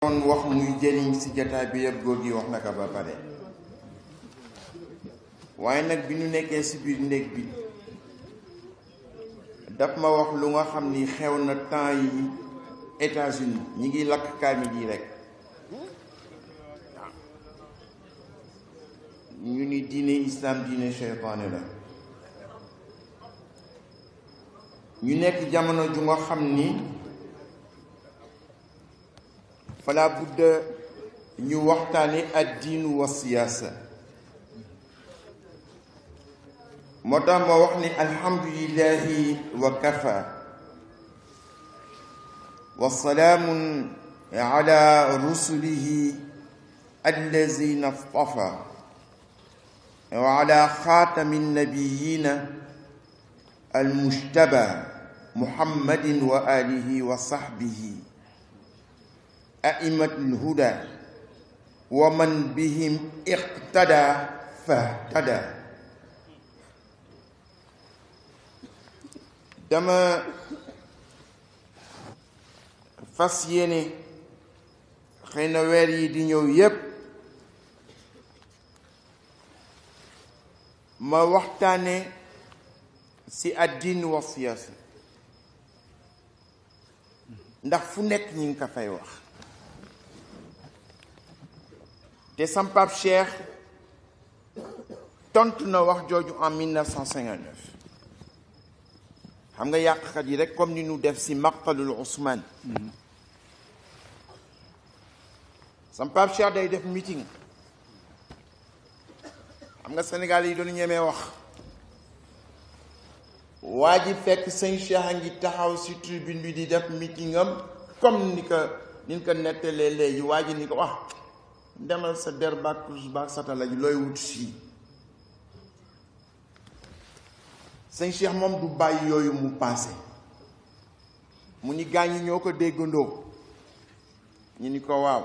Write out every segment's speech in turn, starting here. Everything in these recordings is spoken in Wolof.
doon wax muy jëriñ ci jataay bi yëpp góor gi wax na ko ba pare waaye nag bi ñu nekkee ci biir néeg bi daf ma wax lu nga xam ni xew na temps yi États-Unis ñi ngi lakk kaamil yi rek ñu ni diine islam diine seytaane la ñu nekk jamono ju nga xam ni fala budda ñu waxtaane ad-diinu wa siyaasa moo tax ma wax ni alhamdulillahi wa kafa wa salaamun ala rusulihi allazina istafa wa ala xaatami nabiyina almujtaba muhammadin wa alihi wa sahbihi a'immatul huda wa man bihim iqtada fahtada. dama fas yéene xëy na weer yi di ñëw yépp ma waxtaane ci ad-diin wa siyaasa ndax fu nekk ñi ngi ko fay wax te sam Pape Cheikh tontu na wax jooju en 1959 xam nga yàqkat yi rek comme ni ñu def ci maqtalul Ousmane sam Pape Cheikh day def meeting xam nga Sénégal yi doon ñemee wax waa ji fekk sëñ Cheikh a ngi taxaw ci tribune bi di def meeting am comme ni ko nettalee léegi waa ji ni ko wax demal sa der baak kurus baak satala ji looy wut fii sëñ Cheikh moom du bàyyi yooyu mu paase mu ni gaañ ñi ñoo ko déggandoo ñu ni ko waaw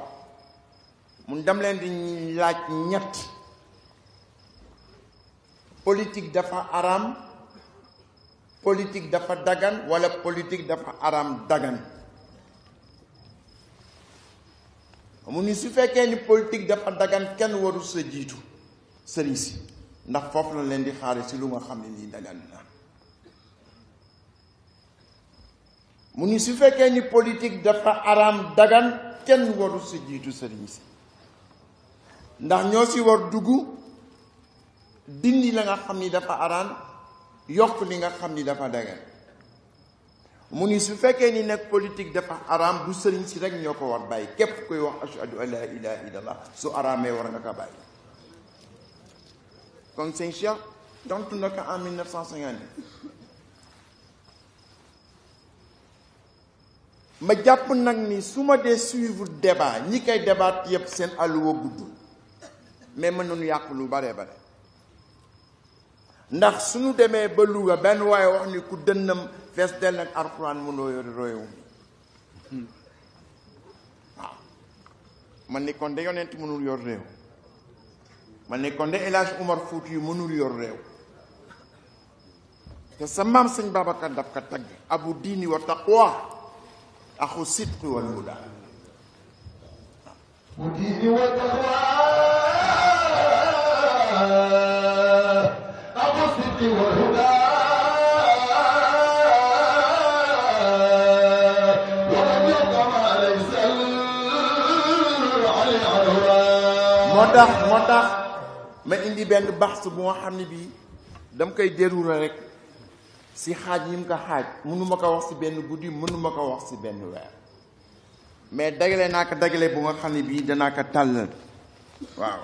mun dem leen di laaj ñett politique dafa araam politique dafa dagan wala politique dafa araam dagan mu ni su fekkee ni politique dafa dagan kenn waru sa jiitu sëriñ si ndax foofu la leen di xaare si lu nga xam ne nii dagan na mu ni su fekkee ni politique dafa araam dagan kenn waru sa jiitu sëriñ si ndax ñoo si war dugg dindi la nga xam ni dafa araam yokk li nga xam ni dafa dagan mu ni su fekkee ni nag politique dafa araam du sëriñ si rek ñoo ko war bàyyi képp koy wax ashhadu an la ilaha illallah su araamee war nga ko bàyyi kon sëñ Cheikh tontu na ko en 1950 ma jàpp nag ni su ma dee suivre débat ñi koy débat yépp seen àlluwa gudd mais mën nañu yàq lu bare bare ndax suñu demee ba Louga benn waaye wax ni ku dënnam fees dell ak alxuraan mënoo yor royewu waaw man ni kon de yonent mënul yor réew man ni kon de El Hadj Umar Fuuti yu mënul yor réew te sa maam sëñ Babacar daf ka tagg abu diini wa taqwa axu sidqi wal huda abu diini wa taqwa axu sidqi wal huda moo tax ma indi benn baxs bu nga xam ne bii dama koy déroulé rek si xaaj yi mu ko xaaj mënuma ko wax si benn guddi mënuma ko wax si benn weer mais dagale naa ko dagale bu nga xam ne bii danaa ko tàllal waaw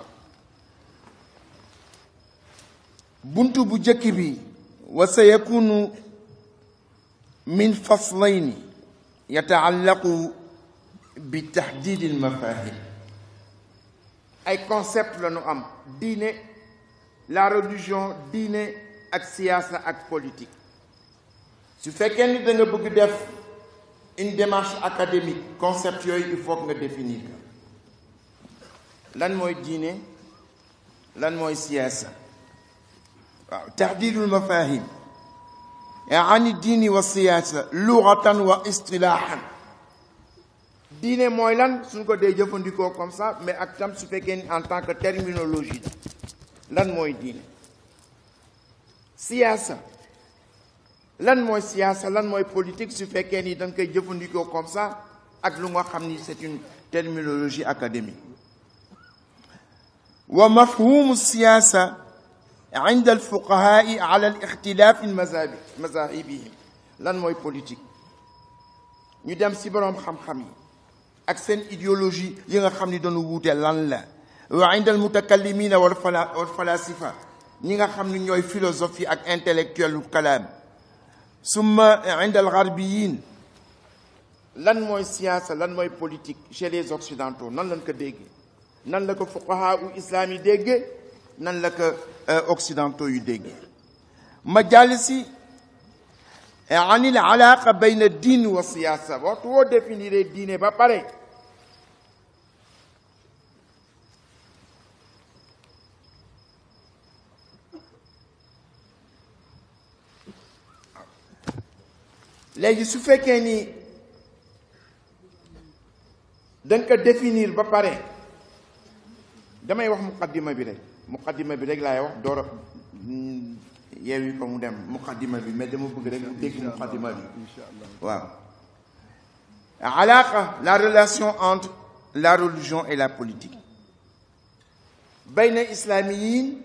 buntu bu jëkk bi wa sa yakunu min faslayni yataallaqu bi tahdid al mafahim ay concept la ñu am diine la religion diine ak siyaasa ak politique su fekkee ni da nga bëgg def une démarche académique concept yooyu il faut que nga définir ko lan mooy diine lan mooy siyaasa waaw tahdidul mafahim عن الدين والسياسة لغة واصطلاحا diine mooy lan suñ ko dee jëfandikoo comme ça mais ak tam su fekkee ni en tant que terminologie la lan mooy diine siyaasa lan mooy siyaasa lan mooy politique su fekkee ni dañ koy jëfandikoo comme ça ak lu nga xam ni c'est une terminologie académique wa mafhumu siyaasa عند الفقهاء على الاختلاف مذاهبهم lan mooy politique ñu dem ci boroom xam-xam yi ak seen idéologie yi nga xam ni dañu wuute lan la wa inda almutakallimina wal falasifa ñi nga xam ni ñooy philosophie ak intellectuel u kalaam summa inda algarbiyin lan mooy siyaasa lan mooy politique chez les occidentaux nan lañ ko déggee nan la ko fuqaha u islam yi déggee nan la ko occidentaux yu déggee majalisi an il alaqa bayna diin wa siyaasa waxtu woo définir diine ba pare léegi su fekkee ni danga ko définir ba pare damay wax muqaddima bi rek laay wax door a yeewi ko mu dem muqaddima bi mais dama bëgg rek mu dégg muqaddima bi waaw alaqa la relation entre la religion et la politique bayna islamiyin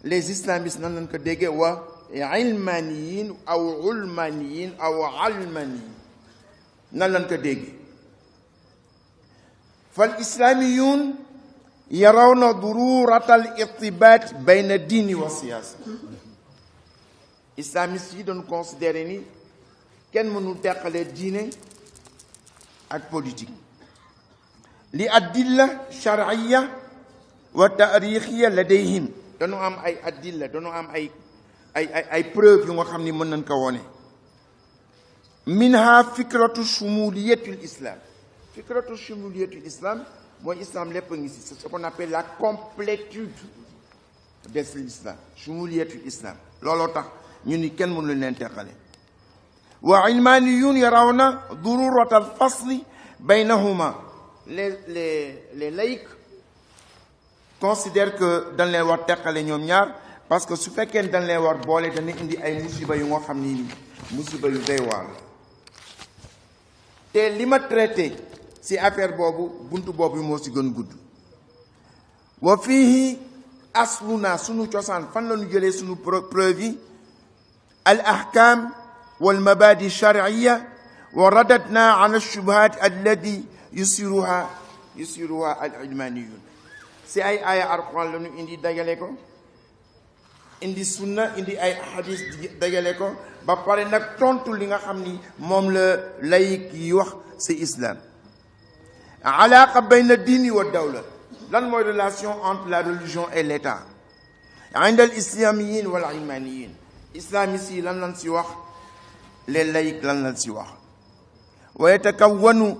les islamistes nan lañ ko déggee wa ilmaniyin aw ulmaniyin aw almaniyin nan lañ ko déggee fal islamiyun yarawna dururata al irtibat bayna diini wa siyaasa islamistes yi doon considéré ni kenn mënul teqale diine ak politique li adilla shar'iyya wa taarixiya ladayhim dañu am ay adilla dañu am ay preuve yu nga xam ni mën nañ ko wone minha fikratu shumuliyatul islam fikratu shumuliyatul islam mooy islam lépp a ngi si c'est ce qu'on appelle la complétude de l'islam shumuliyatul islam looloo tax ñu ni kenn mënu leen teqale wa ilmaniyun yarawna dururata al fasli baynahuma les laïcs considèrent que dañ leen war teqale ñoom ñaar parce que su fekkee dañ leen war boole dana indi ay musiba yu nga xam ni musiba yu doy waar la te li ma traité ci affaire boobu buntu boobu moo ci gën gudd wa fihi asluna sunu cosaan fan la ñu jëlee sunu preuve yi al ahkam wal mabadi shar'iyya wa radadna an ash-shubuhat allati yusiruha al ilmaniyun ci ay aaya alquran la ñu indi dajale ko indi sunna indi ay hadis dajale ko ba pare nag tontu li nga xam ni moom la laïc yi wax ci islam alaqa bayna diini wa dawla lan mooy relation entre la religion et l'état inda al islamiyin wal ilmaniyin islamistes yi lan lañ ci wax les laïcs lan lañ ci wax wa yatakawwanu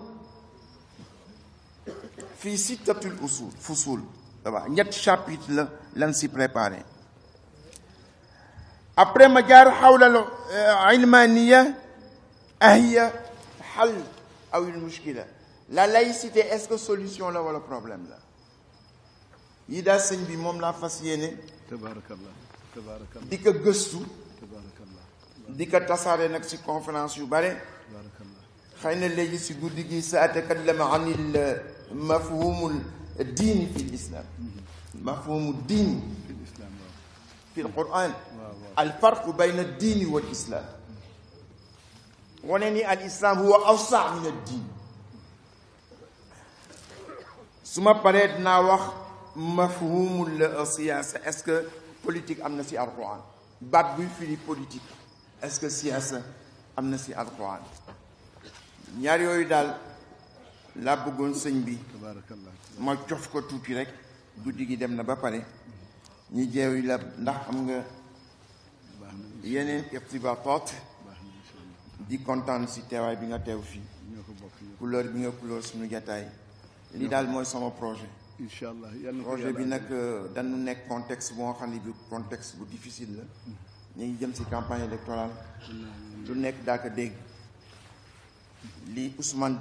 fi sittatul fusul waaw ñetti chapitre la lan ci préparé après ma jaar xawla al ilmaniya ahiya xal aw al mushkila la laïcité est-ce que solution la wala problème la yi daal sëñ bi moom laa fas yéene tabarakallah di ko gëstu di ko tasaare nag ci conférence yu bare xëy na léegi ci guddi gi sa atakallama an il mafhumul diini fi l'islam mafhumu diini fi l-Qur'an al farqu bayna ad-diini wal islam wane ni al islam huwa awsa' min ad-diin su ma paree dinaa wax mafhumul siyaasa est-ce que politique am na ci alquran baat buy firi politique est-ce que siyaasa am na ci alquran ñaar yooyu daal laa bëggoon sëñ bi ma cof ko tuuti rek guddi gi dem na ba pare ñu jeewi la ndax am nga yeneen irtibaatat di kontaan ci teewaay bi nga teew fii couleur bi nga couleur suñu jataay li daal mooy sama projet inshallah projet bi nag dañu nekk contexte boo xam ne bi contexte bu difficile la ñu ngi jëm ci campagne électorale lu nekk daa ko dégg li Ousmane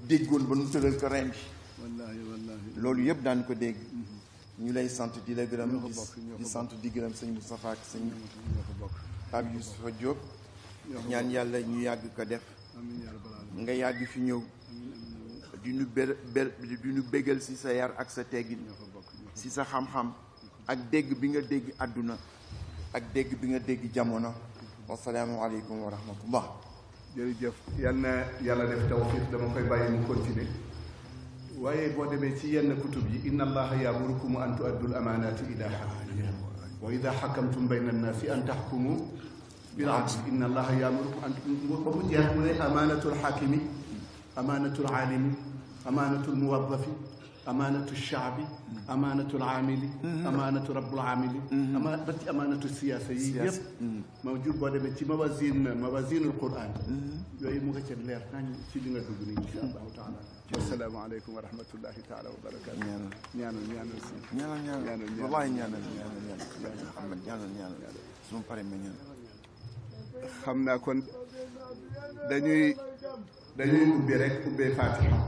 déggoon ba nu tëral ko ren bi wallaahi loolu yëpp daan ko dégg ñu lay sant di la gërëm di sant di gërëm sëñ Moustapha ak sëñ Pape Youssoufa Diop ñaan yàlla ñu yàgg ko def nga yàgg fi ñëw di ñu bégal si sa yar ak sa teggin si sa xam-xam ak dégg bi nga dégg àdduna ak dégg bi nga dégg jamono wasalaamualeykum wa rahmatullah. jërëjëf yal na yàlla def tawfiq dama koy bàyyi mu continuer waaye boo demee ci yenn kutub yi inna allaha yaamurukum an tuaddu al amanati ila ahliha wa ida xakamtum bayna annaasi an taxkumu bil adl inna allaha yaamurukum an ba mu jeex mu ne amanatul xaakimi amanatul aalimi amanatul muwaddafi amaanatu shaabi amaanatu aamili amaanatu rabbul aamili ba ci amaanatu siyaasa yi yëpp mawjud boo demee ci mawazinul Qur'an yooyu mu nga ca leer nañ ci li nga dugg nii insha allahu taala assalaamu aleykum wa rahmatullahi taala wa barakatu ñaanal si ñaanal wallaay ñaanal Muhammad ñaanal su ma paree ma ñaan xam naa kon dañuy ubbi rek ubbee Fatiha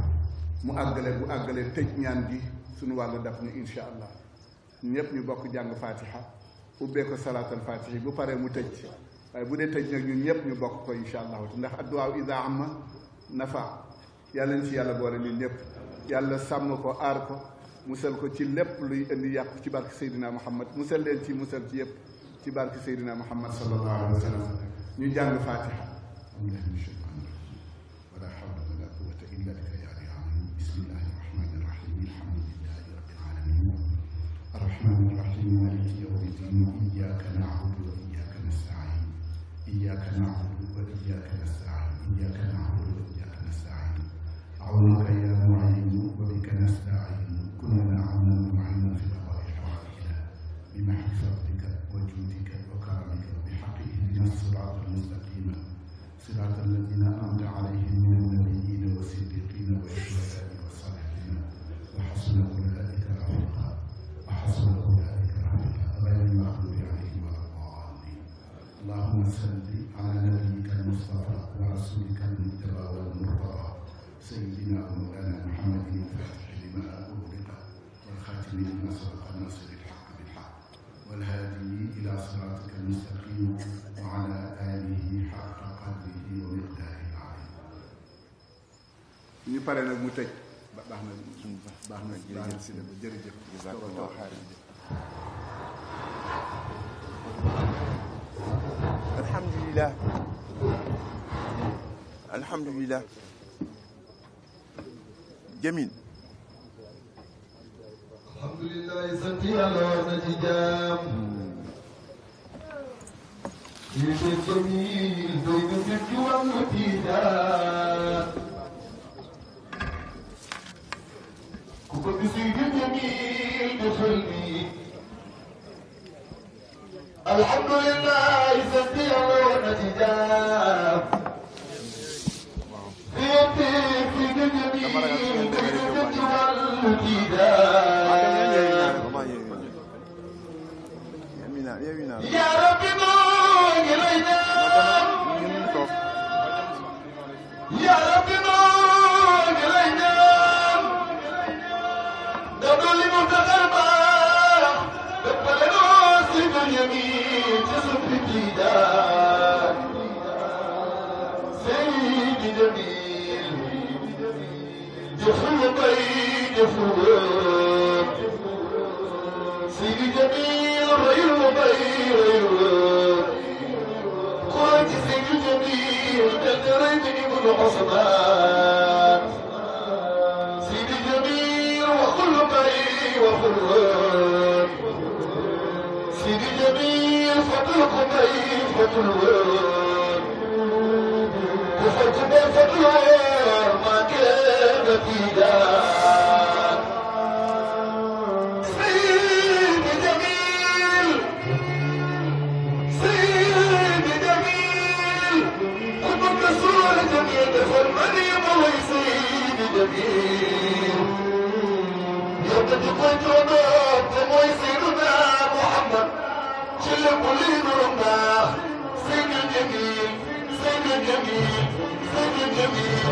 mu àggale bu àggale tëj ñaan gi suñu wàllu daf ni insha allah ñëpp ñu bokk jàng Fatiha ubbee ko salaatal Fatiha bu paree mu tëj waaye bu dee tëj nag ñun ñëpp ñu bokk ko insha allah ndax adduwaa ida amma nafa yàlla ñu ci yàlla boole ñun ñëpp yàlla sàmm ko aar ko musal ko ci lépp luy indi yàqu ci barke Seydina Muhammad musal leen ci musal ci yëpp ci barke Seydina Muhammad sallallahu alayhi wa sallam ñu jàng Fatiha. الرحمن الرحيم مالك يوم الدين إياك نعبد وإياك نستعين إياك نعبد وإياك نستعين إياك نعبد وإياك نستعين عونك يا معين وبك نستعين كن عونا معينا في قضاء حوائجنا بمحض فضلك وجودك وكرمك وبحق اهدنا الصراط المستقيم صراط الذين أنعمت عليهم من النبيين والصديقين والشهداء والصالحين وحسن أولئك رفيقا وحسن أولئك رفيقا غير المغضوب عليهم ولا الضالين اللهم صل على نبيك المصطفى ورسولك المجتبى والمرتضى سيدنا ومولانا محمد الفاتح لما أغلق والخاتم لما سبق الناصر الحق بالحق والهادي إلى صراطك المستقيم وعلى آله حق قدره ومقداره العظيم. ñu pare nag mu tëj baax na si la jërëjëf jazakallahu xayran alhamdulillah jamil alhamdulillah sant yàlla war na ci jaam yi ko jamil doy na fi ci wàllu tiijaan ku ko gis yi jamil defal ni alhamdulillah sant yàlla war na ci jaam يا ربي نور إلينا يا ربي نور إلينا دبل المتقربة دبل ناصب اليمين تصف الجدار سيد جميل جفو بين جفو سيد جميل غير غير قلت سيد جميل تدريتني من عصبان سيد جميل وكل بين وخلوان سيد جميل فضلك بين فضلوان كفرت بين فضلوان ما كان في دار سيد جميل سيد جميل قطب رسول جميل فالمريم ويسيد جميل يبدأ قيتنا ويسيدنا محمد شلب ولينا سيد جميل سيد جميل سيد جميل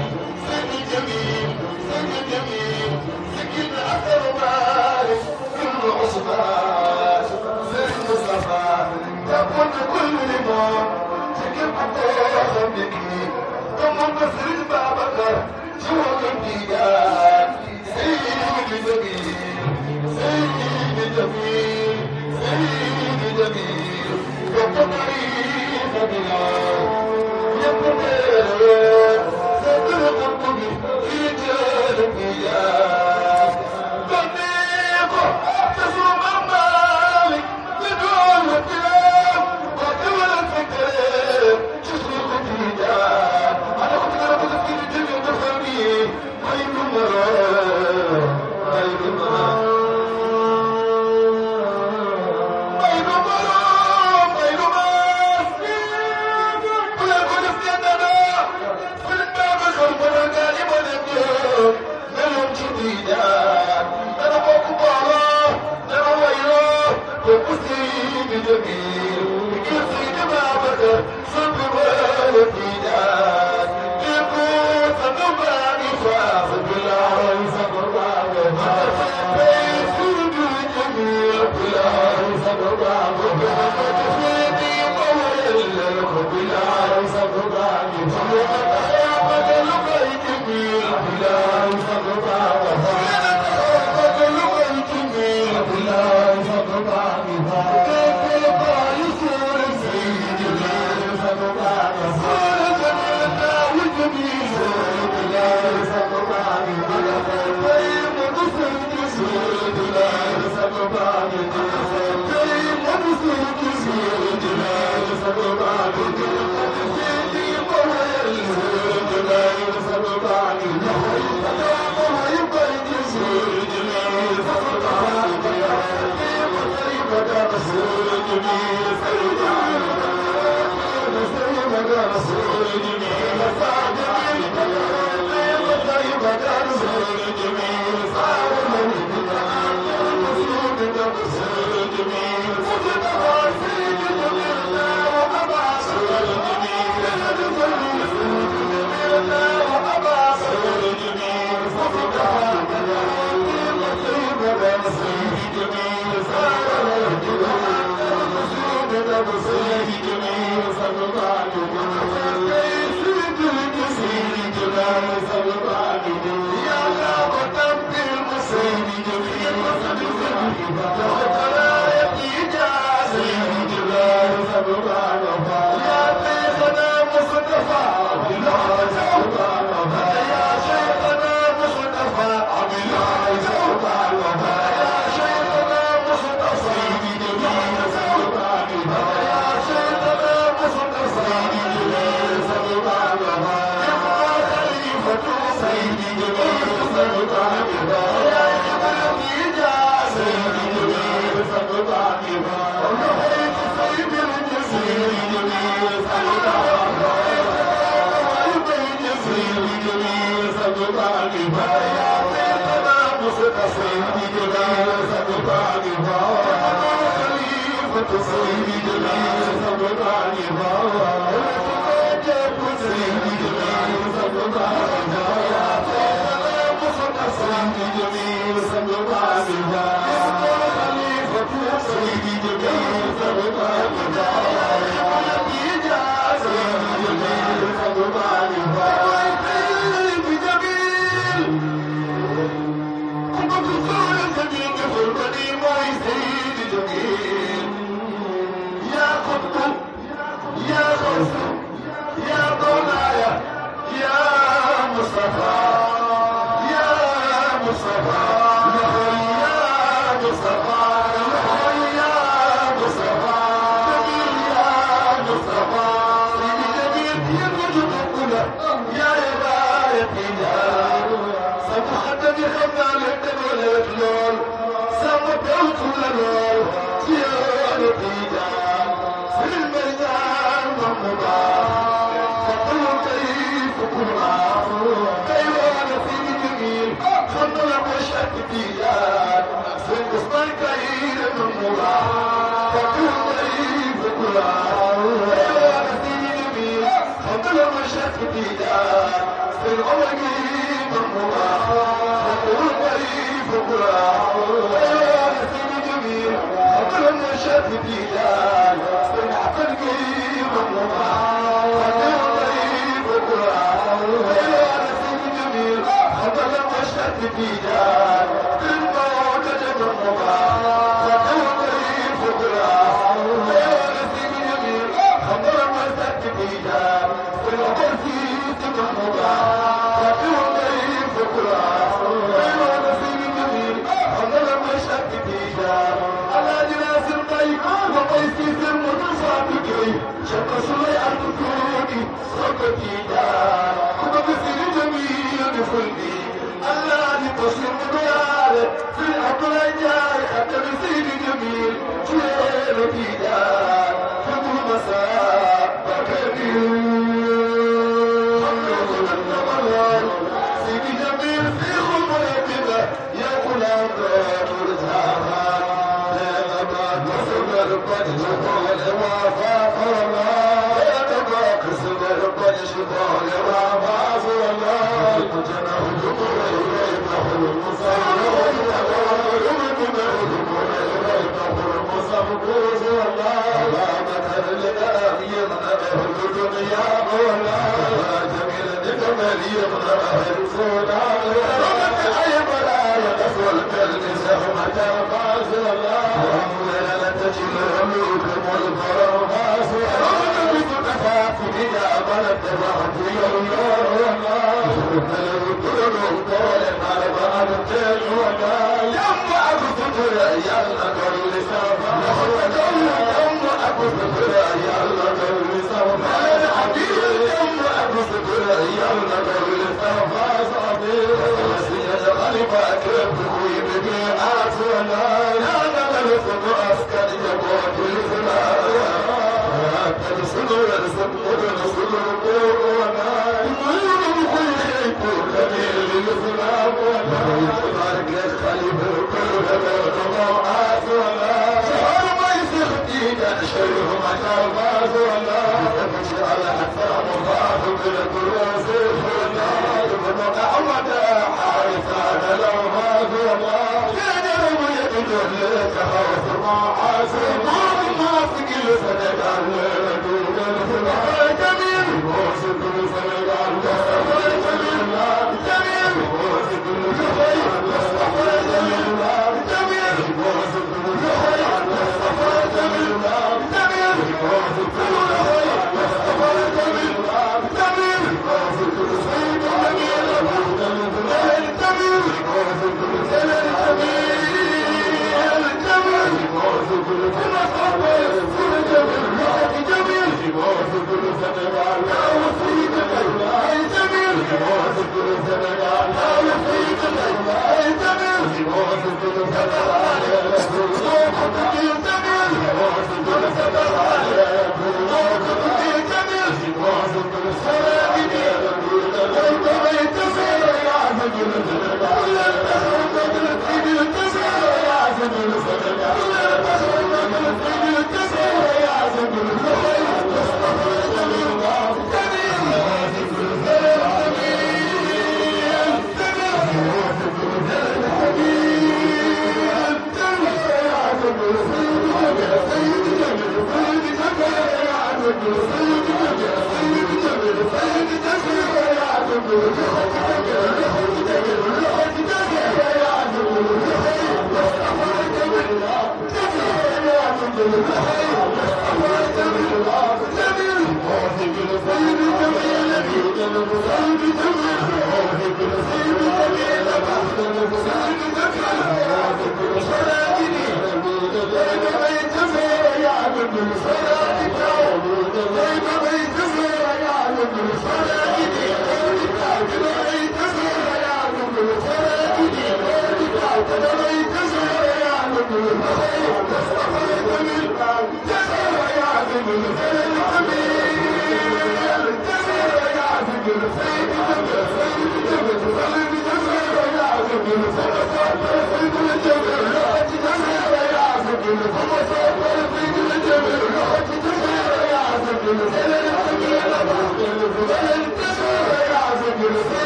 Thank you.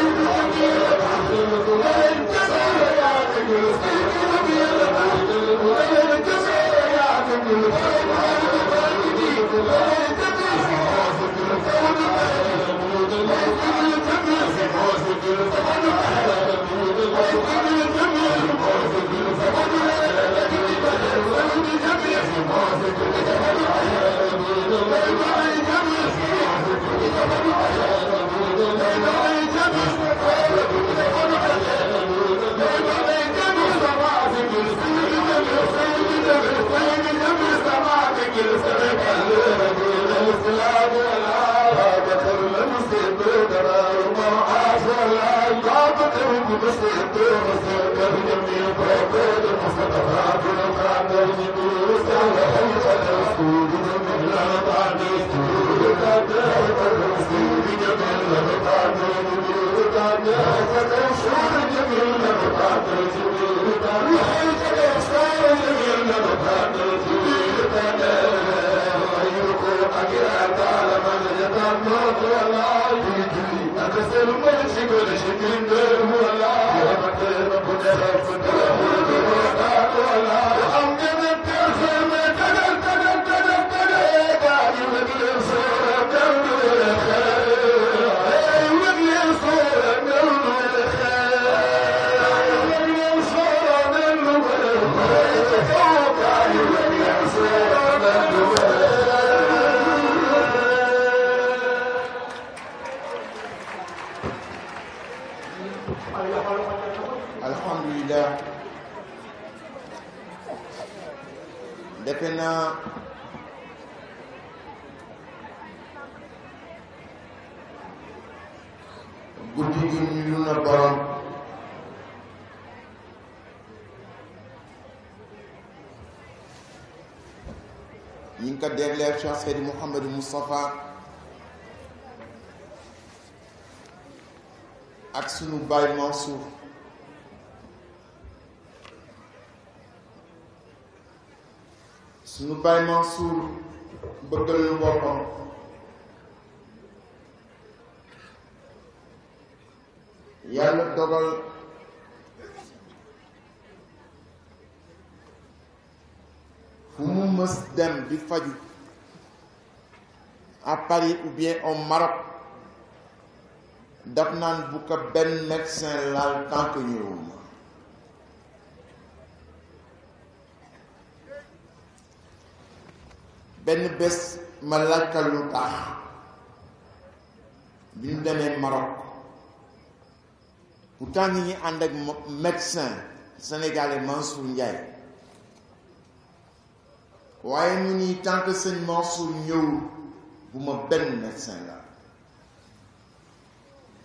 alhamdulillah defe naa guddi gi ñu lu na borom ñi ngi ko dégleer Cheikh Seydi Mouhamadou Moustapha ak sunu baay Mansour sunu baay Mansour bëggal lu boppam yàlla dogal fu mu mës dem di faju à Paris ou bien au Maroc daf naan bu ko benn médecin laal tant que ñëwul ma benn bés ma laajka lu tax bi ñu demee Maroc pourtant ñi ngi ànd ak médecin sénégalais Mansour Ndiaye waaye ñu ni tant que sëñ Mansour ñëwul bu ma benn médecin la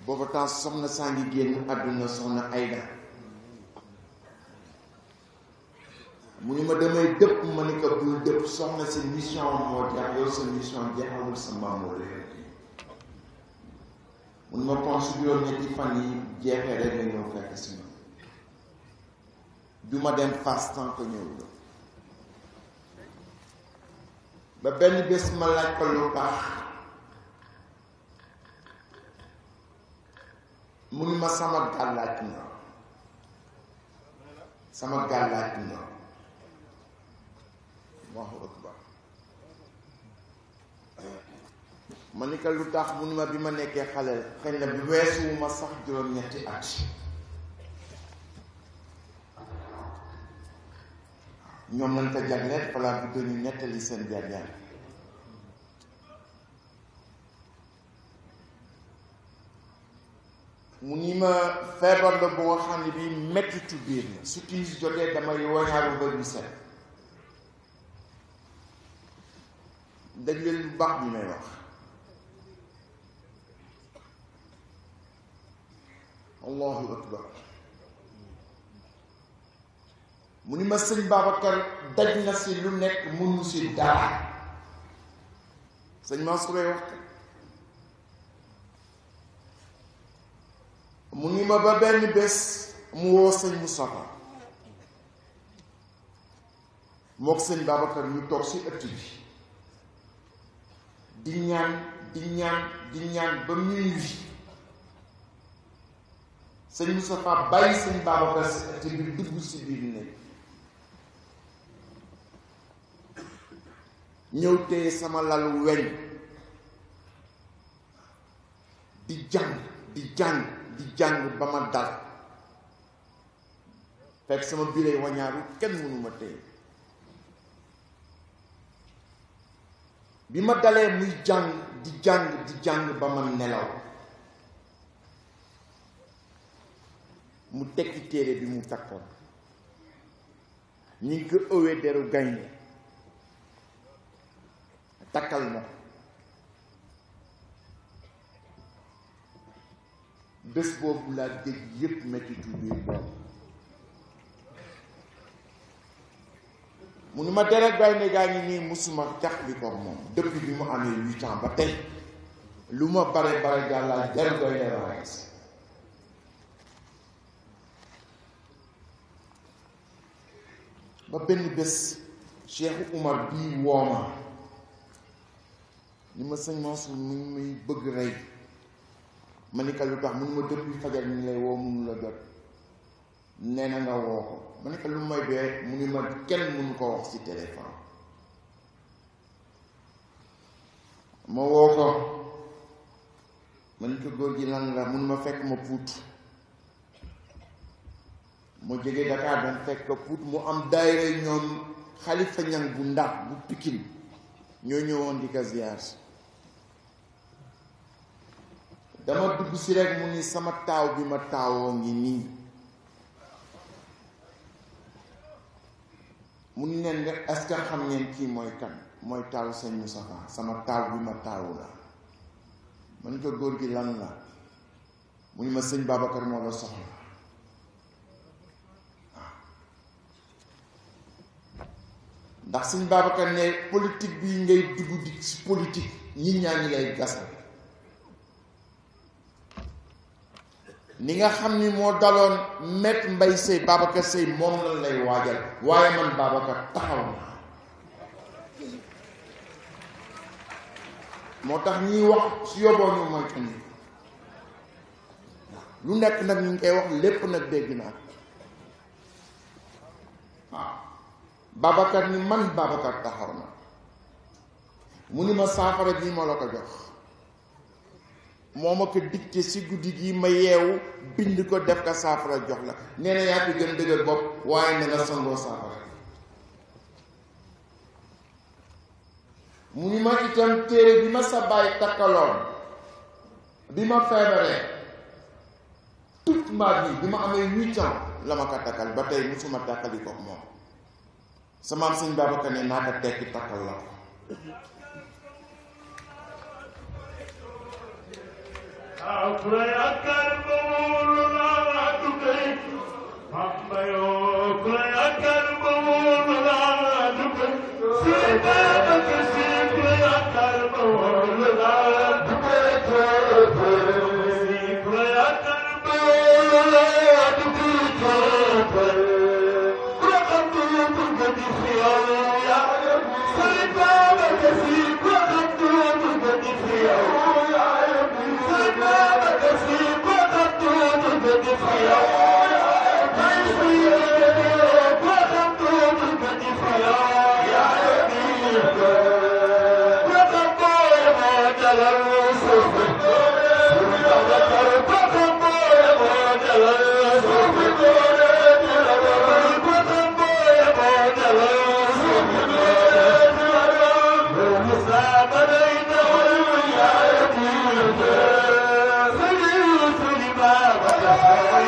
booba temps soxna saa ngi génn àdduna soxna Aïda mu ni ma damay dëpp ma ni ko bul dëpp soxna sa mission moo jeex yow sa mission jeexawul sa maamoo la mun ma ponse juróom-ñetti fan yi jeexee rek nga ñëw fekk si ma du ma dem fas tant que ñëw la ba benn bés ma laaj ko lu baax mu ni ma sama gàllaaj na sama gàllaaj na Allahu akbar ma ni ko lu tax mu ni ma bi ma nekkee xale xëy na bi weesuwuma sax juróom-ñetti at ñoom lañ ko jagleel falaa bu ñu nettali seen jaar-jaar mu ni ma feebar la bu nga xam ne bi mettitu biir la su tiis jotee damay wañaaru ba ñu set dégg leen lu baax bi may wax allahu akbar mu ni ma sëñ Babacar daj na si lu nekk mënu si dara sëñ Mansour wax mu ni ma ba benn bés mu woo sëñ Moustapha mook sëñ Babacar ñu toog si ëtt bi di ñaan ba minuit sëñ Moustapha bàyyi sëñ Babacar ci biir dugg si biir ne ñëw téye sama lalu weñ di jàng ba ma dal fekk sama biiree wañaaru kenn mënu ma téye bi ma dalee muy jàng di jàng ba ma nelaw mu tekki téere bi mu takkoon ñi ngi ko ëwee deru gaynde takkal ma bés boobu laa dégg yépp mettitu biir boobu mu ni ma deret gaynde gaa ngi nii musuma tax bi ko moom depuis bi mu amee 8 ans ba tey lu ma bare gàllaaj deret gaynde waaye ba benn bés Cheikh Oumar bii wooma ni ma sëñ Mansour mu ngi may bëgg rey ma ni ka lu tax mun ma depuis fajar ni lay woo mënu la jot nee na nga woo ko ma ni ka lu may doyee mu ni ma kenn mënu ko wax ci téléphone ma woo ko ma ni ko góor gi lan la mun ma fekk ma Pout mu jógee Dakar dañ fekk Pout mu am daayira ñoom Xalifa Ñang bu Ndar bu Pikin ñoo ñëwoon di ko ziyaar dama dugg si rek mu ni sama taaw bi ma taawoo ngi nii mu ni leen rek est-ce que xam ngeen kii mooy kan mooy taaw sëñ Moustapha sama taaw bi ma taawu la ma ni ko góor gi lan la mu ni ma sëñ Babacar moo la soxla ndax sëñ Babacar ne politique bi ngay dugg di ci politique ñi ñaa ngi lay gasal ni nga xam ni moo daloon Maître Mbaye Sèye Babacar Sèye moom lan lay waajal waaye man Babacar taxaw na moo tax ñiy wax su yóbboo ñu mooy ko ni lu nekk nag ñu ngi koy wax lépp nag dégg naa waaw Babacar ni man Babacar taxaw na mu ni ma saafara bii ma la ko jox moo ma ko dicté si guddi gi ma yeewu bind ko def ko saafara jox la nee na yaa ko gën dëgër bopp waaye ne nga sangoo saafara mu ni ma itam téere bi ma sa bàyyi takkaloon bi ma feebaree toute ma vie bi ma amee 8 ans la ma ko takkal ba tey musuma takkali ko moom sama am sëñ Babacar ne naa ko tekki takkal la ko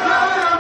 Yeah.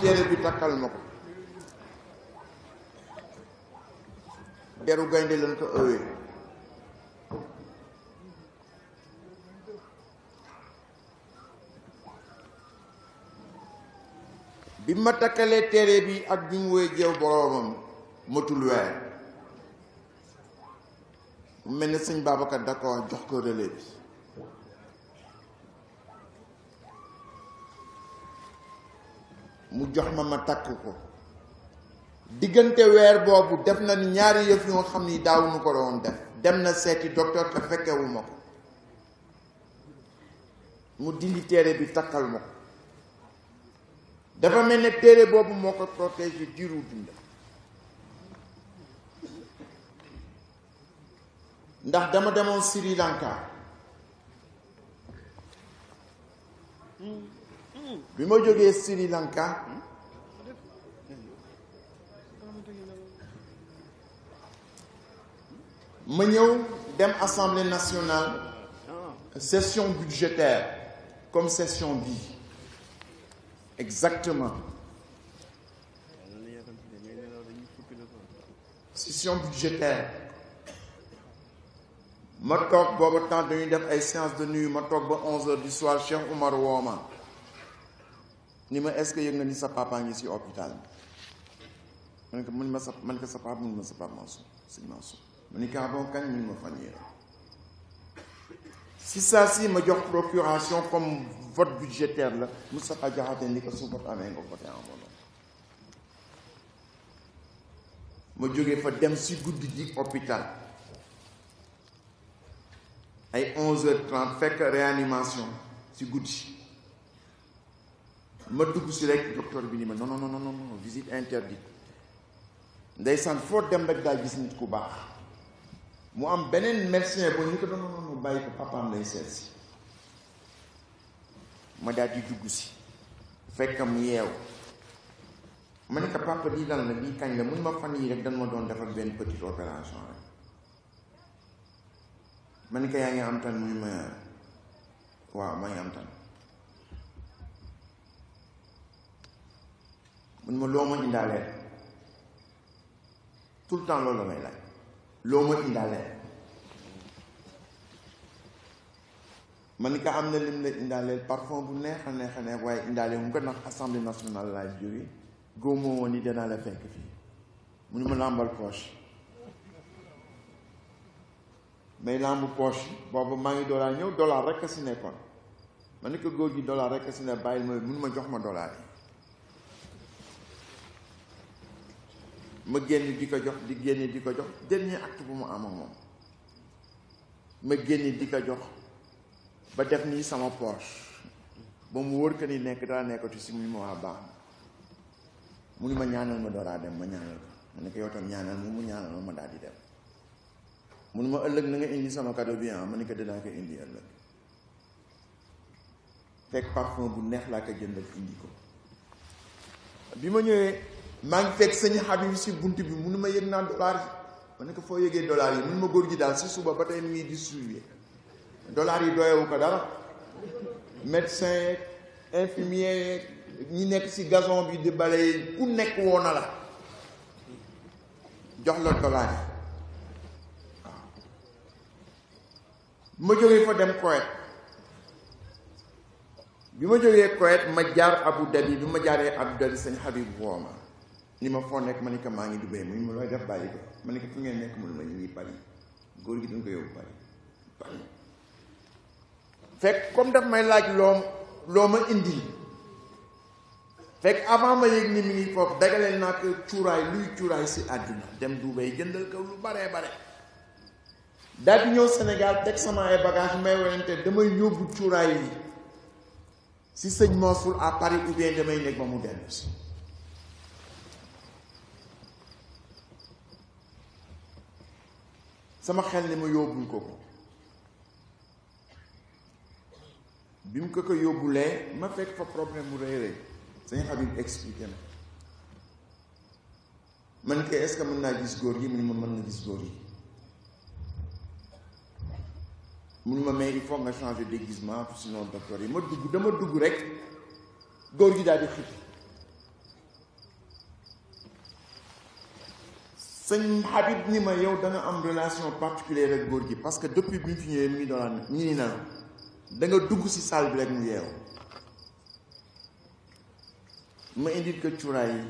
téere bi takkal ma ko deru gaynde lañ ko ëwee bi ma takkalee téere bi ak bi mu wéy jeew boroomam matul weer mu mel ne sëñ Babacar d'accord jox ko relais bi mu jox ma takk ko diggante weer boobu def na ni ñaari yëf yoo xam ni daawuñu ko doon def dem na seeti docteur te fekkewuma ko mu dindi téere bi takkal ma ko dafa mel ne téere boobu moo ko protégé diiru dund ndax dama demoon Sri Lanka bi ma jógee Sri Lanka ma ñëw dem Assemblée nationale session budgétaire comme session bi exactement session budgétaire ma toog booba temps dañuy def ay séance de nuit ma toog ba 11h du soir Cheikh Oumar wooma ni ma est-ce que yëg nga ni sa papa ngi ci hôpital man ko sa papa mun ma sa papa Mansour sëñ Mansour ma ni ka bon kañ mun ma fan yéen si saa si ma jox procuration comme vote budgétaire la Moustapha Diakhaté ni ko su vote amee nga voté en mon nom ma jógee fa dem si guddi gi hôpital ay 11h30 fekk réanimation si guddi ma dugg si rek docteur bi ni ma non visite interdite ndeysaan foo dem rek daal gis nit ku baax mu am beneen médecin ba ñu ko non bàyyi ko papaam lay seet si ma daal di dugg si fekk mu yeew ma ne ko papa lii lan la lii kañ la mun ma fan yii rek dañ ma doon defal benn petite opération rek ma ne ko yaa ngi am tan muy ma waaw maa ngi am tan mun ma loo ma indaalee tout le temps loolu la may laaj loo ma indaalee man ni ko am na lim la indaaleel parfum bu neex a neex a neex waaye indaale mu ko ndax assemblée nationale laa jóge góomoo woon ni danaa la fekk fii mu ni ma làmbal poche may làmbu poche boobu maa ngi dollar ñëw dollar rek a si nekkoon ma ni ko góor gi dollar rek a si ne bàyyil ma mun ma jox ma dollar yi ma génn di ko jox di génne di ko jox dernier acte bu mu am ak moom ma génne di ko jox ba def nii sama poche ba mu wóor que ni nekk daa nekkatu si mu ma waa baax mu ni ma ñaanal ma dooraa dem ma ñaanal ko ma ne ko yow tam ñaanal mu ñaanal ma daal di dem mu ni ma ëllëg na nga indi sama cadeau bi ma ne ko dinaa ko indi ëllëg fekk parfum bu neex laa ko jëndal indi ko bi ma ñëwee maa ngi fekk sëñ Habib si bunt bi mu ni ma yëg naa dollar yi ma ne ko foo yëgee dollar yi mu ni ma góor gi daal si suba ba tey mu ngi distribuer dollar yi doyewu ko dara médecin yeeg infirmier yeeg ñi nekk si gazon bi di bale ku nekk woo na la jox la dollar yi waaw ma jógee fa dem Koweït bi ma jógee Koweït ma jaar Abu Dhabi bi ma jaaree Abu Dhabi sëñ Habib woo ma ni ma foo nekk ma ni ko maa ngi Dubaï mu ni ma looy def bàyyi ko ma ni ko fu ngeen nekk mu ni ma ñu ngi Paris góor gi dañ ko yóbbu Paris fekk comme daf may laaj loo ma indil fekk avant ma yëg ni mi ngi foofu dagaleel naa ko cuuraay luy cuuraay si àdduna dem Dubaï jëndal ko lu baree bare daal di ñëw Sénégal teg sama ay bagage may werante damay yóbbu cuuraay yi si sëñ Mansour à Paris ou bien damay nekk ba mu dellu si sama xel ni ma yóbbul ko bi mu ko yóbbulee ma fekk fa problème mu rëy rëy sëñ Habib expliqué ma man kay est-ce que mën naa gis góor gi mu ni ma mën na gis góor yi mu ni ma mais il faut nga changer déguisement sinon docteur yi ma dugg dama dugg rek góor gi daal di xippi sëñ Habib ni ma yow da nga am relation particulière ak góor gi parce que depuis bi mu fi ñëwee mi ngi doon ñi ni nanu da nga dugg si salle bi rek mu yeewu ma indil ko cuuraay yi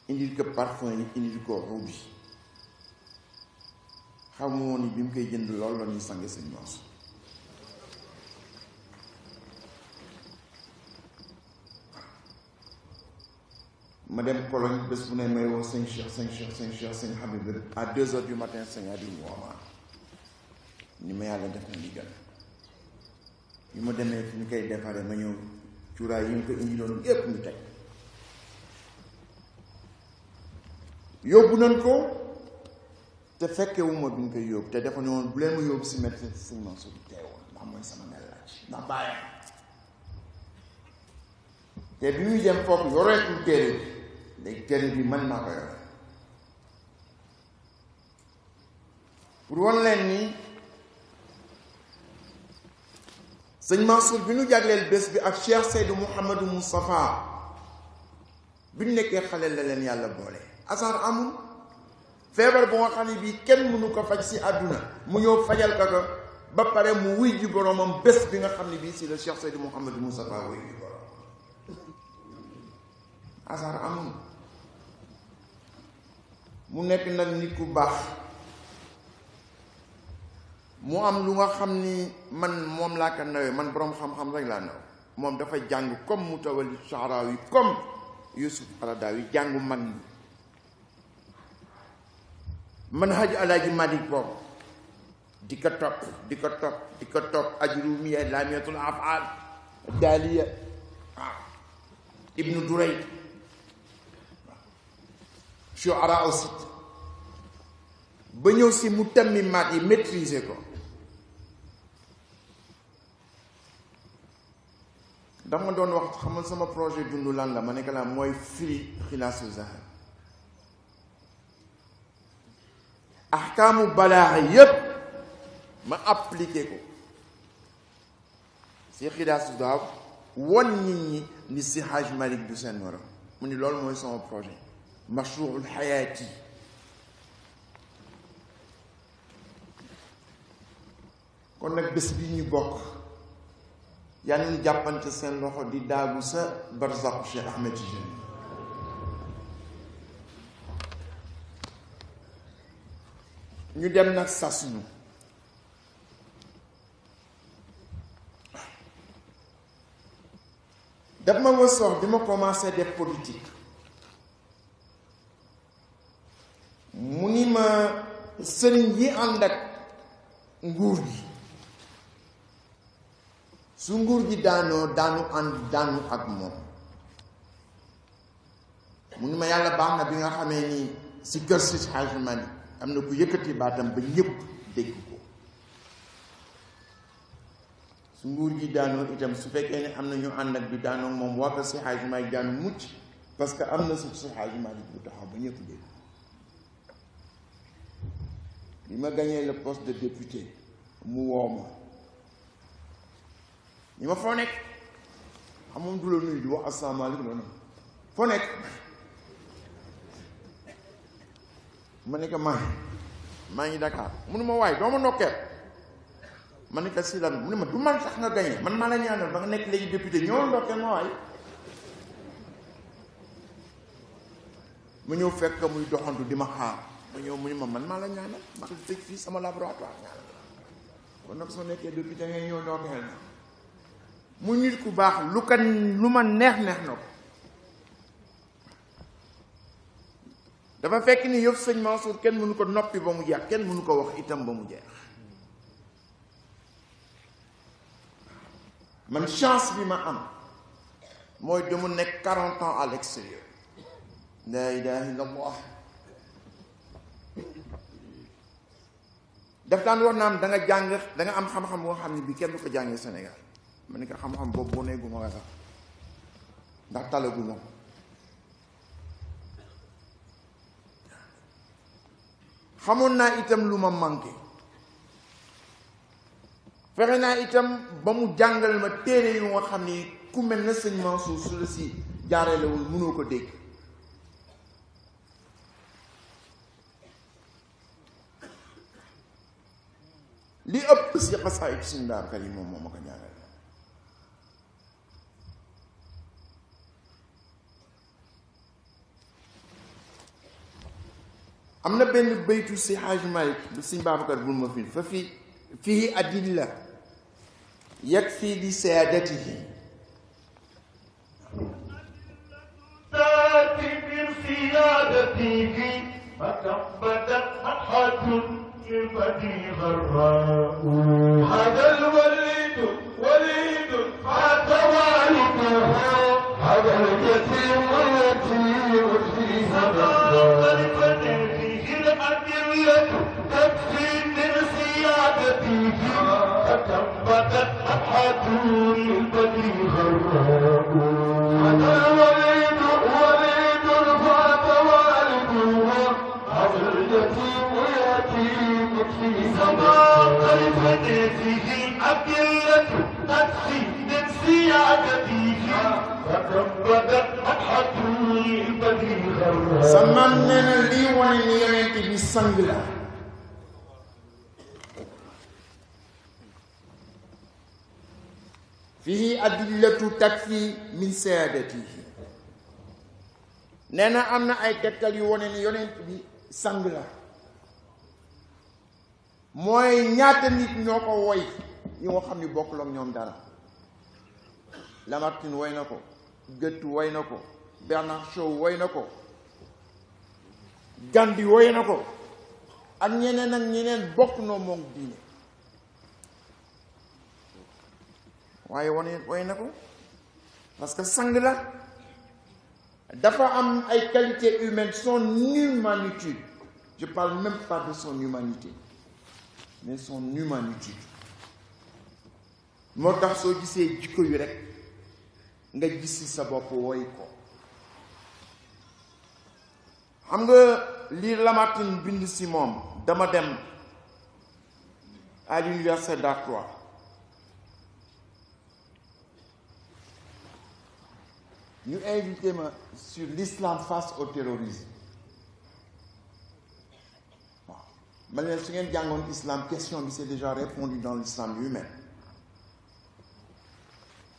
indil ko parfum yi indil ko robe bi xam nga woon ni bi mu koy jënd lool la ñuy sange sëñ Mansour ma dem Cologne bés bu ne may woo sëñ Cheikh Habib à 2 heures du matin sëñ Habib woo ma ni ma yàlla def na li gën bi ma demee fi ñu koy defaree ma ñëw cuuraay yi ñu ko indi doon yépp ñu teg yóbbu nañ ko te fekkewuma bi ñu koy yóbbu te dafa ne woon bu leen ma yóbbu si médecin sëñ Mansour teewoon ndax mooy sama melaaj ndax bàyyi te bi muy dem foofu yoreetul téere bi léegi téere bi man maa ko yore pour wan leen ni sëñ Mansour bi ñu jagleel bés bi ak Cheikh Seydou Mouhamadou Moustapha bi ñu nekkee xale la leen yàlla boole asar amul feebar bu nga xam ne bii kenn mënu ko faj si àdduna mu ñëw fajal ka ko ba pare mu wuy ji boromam bés bi nga xam ne bii si la Cheikh Seydou Mouhamadou Moustapha wuy ji borom asar amul mu nekk nag nit ku baax mu am lu nga xam ni man moom laa ko nawee man boroom xam-xam rek laa naw moom dafa jàng comme Mutawalli Sha'rawi comme Yusuf Qaradawi jàngu mag ñi manhaj Alaaji Malik boobu di ko topp ajrumiya laamiyatul afaal daaliya ibnu Durayd shu'ara aussi ba ñëw si mutammimaat yi maîtriser ko dama doon wax xamal sama projet dund lan la ma nekk la mooy firi xilaasu zahab ahkaamu balaaxa yépp ma appliqué ko si xilaasu zahab won nit ñi ni si Haj Malik du seen morom mu ni loolu mooy sama projet mashruul xayaati kon nag bés bi ñu bokk yàlla ñu jàppante seen loxo di daagu sa barzaq Cheikh Ahmed Tidiane ñu dem nag sas ñu daf ma wasox bi ma commencé def politique mu ni ma sëriñ yi ànd ak nguur gi su nguur gi daanoo daanu ak moom mu ni ma yàlla baax na bi nga xamee ni si kër si Hadj Malick am na ku yëkkati baatam ba ñëpp dégg ko su nguur gi daanoo itam su fekkee ne am na ñu ànd ak bi daanoo moom waa ko si Hadj Malick daanu mucc parce que am na si Hadj Malick bu taxaw ba ñëpp dégg bi ma gagné le poste de député mu woo ma ñi ma foo nekk xam moom du la nuyu di wax asalaamaaleykum noonu foo nekk ma ne ko maa ngi Dakar mu ne ma waay doo ma nokkeel ma ne ko si lan mu ne ma du man sax nga gagné man maa la ñaanal ba nga nekk léegi député ñëwal ndokkeel ma waay ma ñëw fekk muy doxantu di ma xaar ma ñëw mu ne ma man maa la ñaanal ma ko tëj fii sama laboratoire ñaanal kon nag soo nekkee député ngay ñëw ndokkeel na mu nit ku baax lu ma neex na ko dafa fekk ni yëf sëñ Mansour kenn mënu ko noppi ba mu jeex kenn mënu ko wax itam ba mu jeex man chance bi ma am mooy dama nekk 40 ans à l'extérieur la ilaha illallah daf daan wax naam da nga am xam-xam boo xam ne bi kenn du ko jàngee Sénégal ma ne ko xam-xam boobu boo neeguma nga sax ndax talaguma xamoon naa itam lu ma manqué fexe naa itam ba mu jàngal ma téere yu nga xam ni ku mel na sëñ Mansour su la si jaareelewul mënoo ko dégg li ëpp si xasaayid sëñ Babacar yi moom moo ma ko jàngal am na benn baytu si Hadj Malick bu sëñ Babacar bul ma fi fa fii adilla yakfi li saadatihi تاتي من سيادته فتنبتت أضحة للبدي غراء هذا الوليد وليد فات والده هذا اليتيم يتيم في هذا تكفي من سيادته فتنبتت أضحة للبدي غراء هذا الوليد وليد فات والده هذا اليتيم يتيم في سماء قريبته أكلت تكفي من سيادته فتنبتت أضحة للبدي غراء sama nee na lii wane ni yonent bi sang la fii adillatu takfi min saadatihi nee na am na ay tegtal yu wane ni yonent bi sang la mooy ñaata nit ñoo ko woy ñu nga xam ni bokkul ak ñoom dara Lamartine woy na ko Goethe woy na ko Bernard Shaw woy na ko Gandhi woy na ko ak ñeneen bokk noo moom diine waaye woy na ko parce que sang la dafa am ay qualités humaines son humanitude je parle même pas de son humanité mais son humanitude moo tax soo gisee jikko yu rek nga gis ci sa bopp woy ko xam nga lii Lamartine bind ci moom dama dem à l'université d'Artois ñu invité ma sur l'islam face au terrorisme waaw man leen su ngeen jàngoon islam question bi c'est déjà répondu dans l'islam lui-même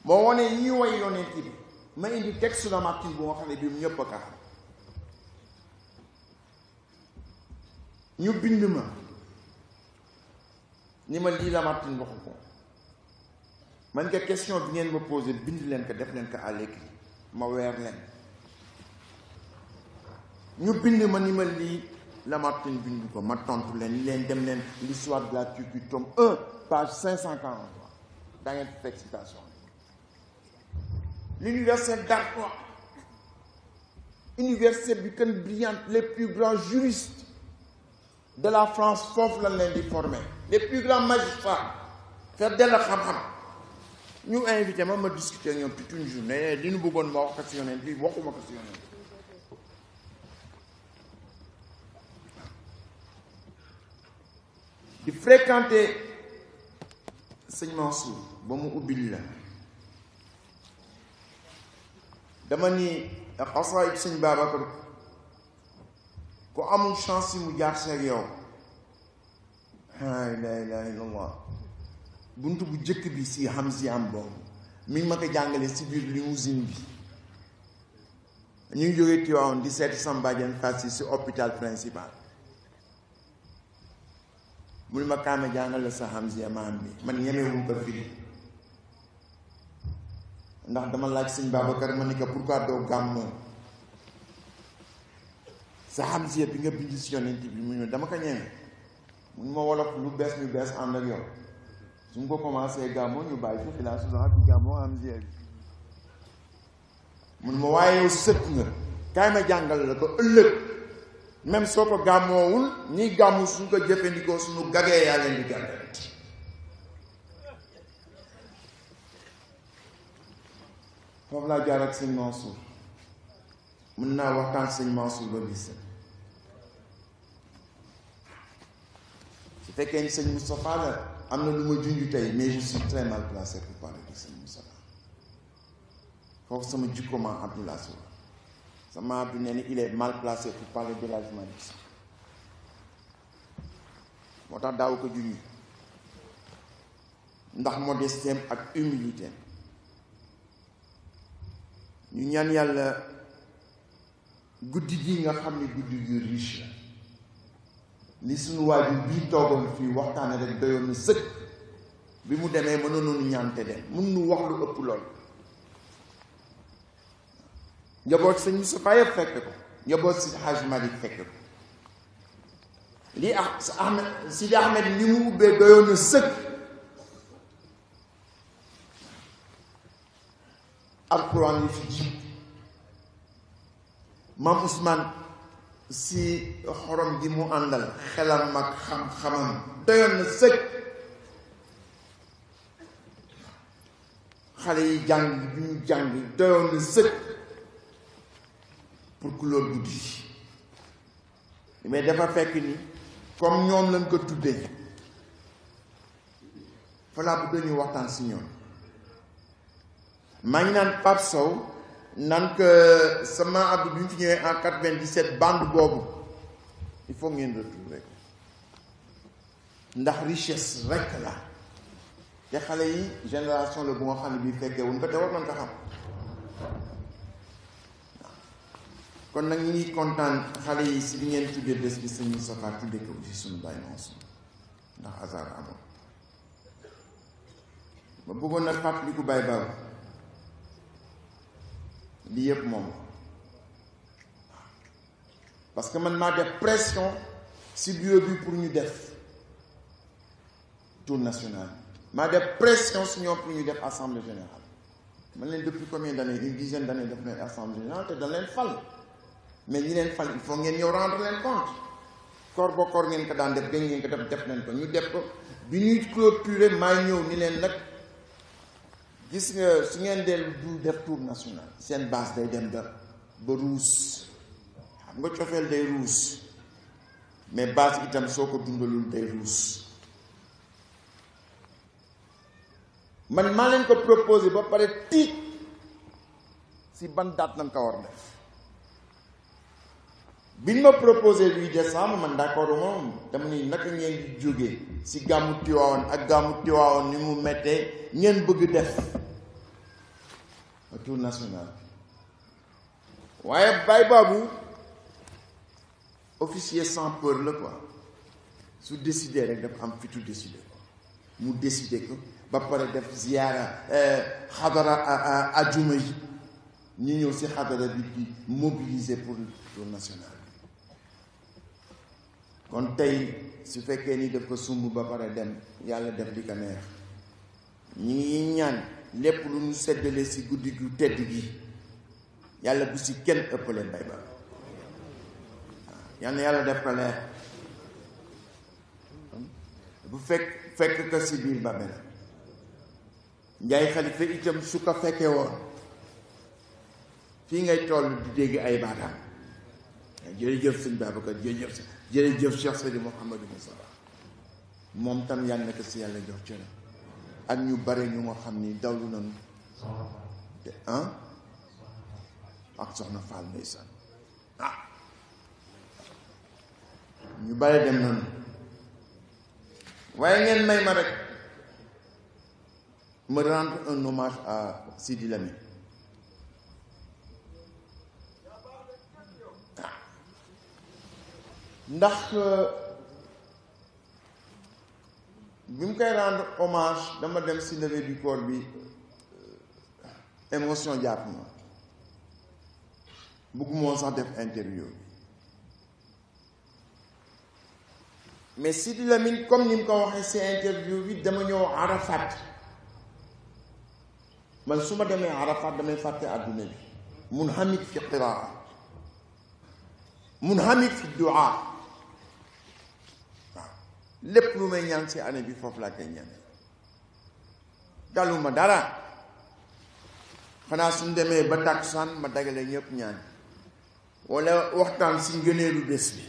moo wone yi ñu woy yonent bi ma indi texte Lamartine bu nga xam ne bi mu ñëpp a kaar ñu bind ma ni ma lii Lamartine waxu ko man nga question bi ngeen ma posé bind leen ko def leen ko à l'écrit ma weer leen ñu bind ma ni ma lii Lamartine bind ko ma tontu leen ni leen dem leen l'histoire de la Turquie tome 1 page 543 da ngeen fekk citation l'université d'Artois université bi gën brillante les plus grands juristes de la France foofu lañ leen di former les plus grands magistrats faire dell xam-xam ñu invité ma discuter ak ñoom toute une journée li ñu bëggoon ma wax ko si yonent bi waxuma ko si yonent di fréquenter sëñ Mansour ba mu ubbil la dama ni xasaayid sëñ Babacar ku amul chance yi mu jaar seeg yow la ilaha illallah buntu bu jëkk bi si Hamzi am boobu mi ngi ma ko jàngale si biir limousine bi ñuy jógee Tivaouane di seeti Sambadiane Fassi si hôpital principal mu ma kaama jàngale sa Hamzi maam bi man ñemewul ko firi ndax dama laaj sëñ Babacar ma ni ko pourquoi doo gàmmoo sa Hamzi bi nga bind si yonent bi mu ne dama ko ñeme mun ma wolof lu bees ànd ak yow su mu ko commencé gàmmoo ñu bàyyi fi laa susan ak gàmmoo Hamzi bi mun ma waaye yow sët nga kaay ma jàngal la ko ëllëg même soo ko gàmmoowul ñiy gàmmu suñ ko jëfandikoo suñu gagee yaa leen di gàggal foofu laa jaar ak sëñ Mansour mën naa waxtaan sëñ Mansour ba bis su fekkee ni sëñ Moustapha la am na lu ma junj tey mais je suis très mal placé pour parler de sëñ Moustapha foofu sama jikko ma Abdoulaye Sow sama Abdou nee ni il est mal placé pour parler de l'Hadji Malick Sy moo tax daaw ko junj ndax modestem ak humilité ñu ñaan yàlla guddi gi nga xam ne guddi gu riche la li suñu waajur bii toogoon fii waxtaane rek doyoon na sëkk bi mu demee mënoon nañu ñaante dem mun nu wax lu ëpp lool njaboot sëñ Moustapha yëpp fekk ko njaboot si Hadj Malick fekk ko lii Sidi Ahmed li mu ubbee doyoon na sëkk alquran yi fi ji maam Ousmane si xorom gi mu àndal xelam ak xam-xamam doyoon na sëkk xale yi jàng bi ñu jàng doyoon na sëkk pour que loolu guddi mais dafa fekk ni comme ñoom lañ ko tuddee falaa bu dañu waxtaan si ñoom maa ngi naan Pape Sow naan que sama Abdou bi mu fi ñëwee en 97 bande boobu il faut ngeen retrouver ko ndax richesse rek la te xale yi génération la bu nga xam ne bii fekkee wuñ ko te war nañ ko xam kon nag ñu ngi kontaan xale yi si li ngeen tuddee bés bi sëñ Moustapha tuddee ko aussi suñu bàyyi Mansour ndax hasard amoon ma bëggoon nag fàttaliku Baye Ba lii yëpp moom parce que man maa def pression si bureau bi pour ñu def tour national maa def pression si ñoom pour ñu def assemblée générale man leen depuis combien d'années une dizaine d'années def nañ assemblée générale te dañ leen fal mais ñi leen fal il faut ngeen ñëw rendre leen compte corps ba corps ngeen ko daan def gën ngeen ko def nañ ko ñu def ko bi ñuy clôturer maa ñëw ni leen nag gis nga su ngeen dellu du def tour national seen base day dem ba ruus xam nga cofeel day ruus mais base itam soo ko dundalul day ruus man maa leen ko proposé ba pare tiit si ban date nañ ko war def biñ ma proposé 8 décembre man d'accord moom dama ni naka ngeen di jógee si gàmmu Tiwaawan ak gàmmu Tiwaawan ni mu mettee ngeen bëgg def tour national waaye Baye Babou officier sans peur la quoi su décider rek dafa am fitu décider ko mu décider ko ba pare def ziyaara xadara ajuma yi ñu ñëw si xadara bi di mobiliser pour le tour national kon tey su fekkee ni daf ko sumb ba pare dem yàlla def di ko neex ñi ngi ñaan lépp lu ñu seddale si guddi gu tedd gi yàlla bu si kenn ëppale Baye Babou yal na yàlla def ko leer bu fekk ko si biir ba mel Njaay Xalifa itam su ko fekkee woon fii ngay toll di dégg ay baataam jërëjëf sëñ Babacar jërëjëf Cheikh Seydi Mouhamadou Moustapha moom tam yàlla na ko si yàlla jox cëram ak ñu bare ñu nga xam ni dawlu nañu te ak soxna Fall ndeysaan ñu bare dem nañu waaye ngeen may ma rek me rendre un hommage à Sidi Lamine ndax bi mu koy rendre hommage dama dem si levée du corps bi émotion jàpp ma bëgguma woon sax def interview mais Sidi Lamine comme ni mu ko waxee si interview bi dama ñëw Arafat man su ma demee Arafat damay fàtte àdduna bi munhamik fi qiraa munhamik fi duaa waaw lépp lu may ñaan si année bi foofu laa koy ñaan daluma dara xanaa suñ demee ba tàkkusaan ma dagale ñëpp ñaan wala waxtaan si ngëneelu bés bi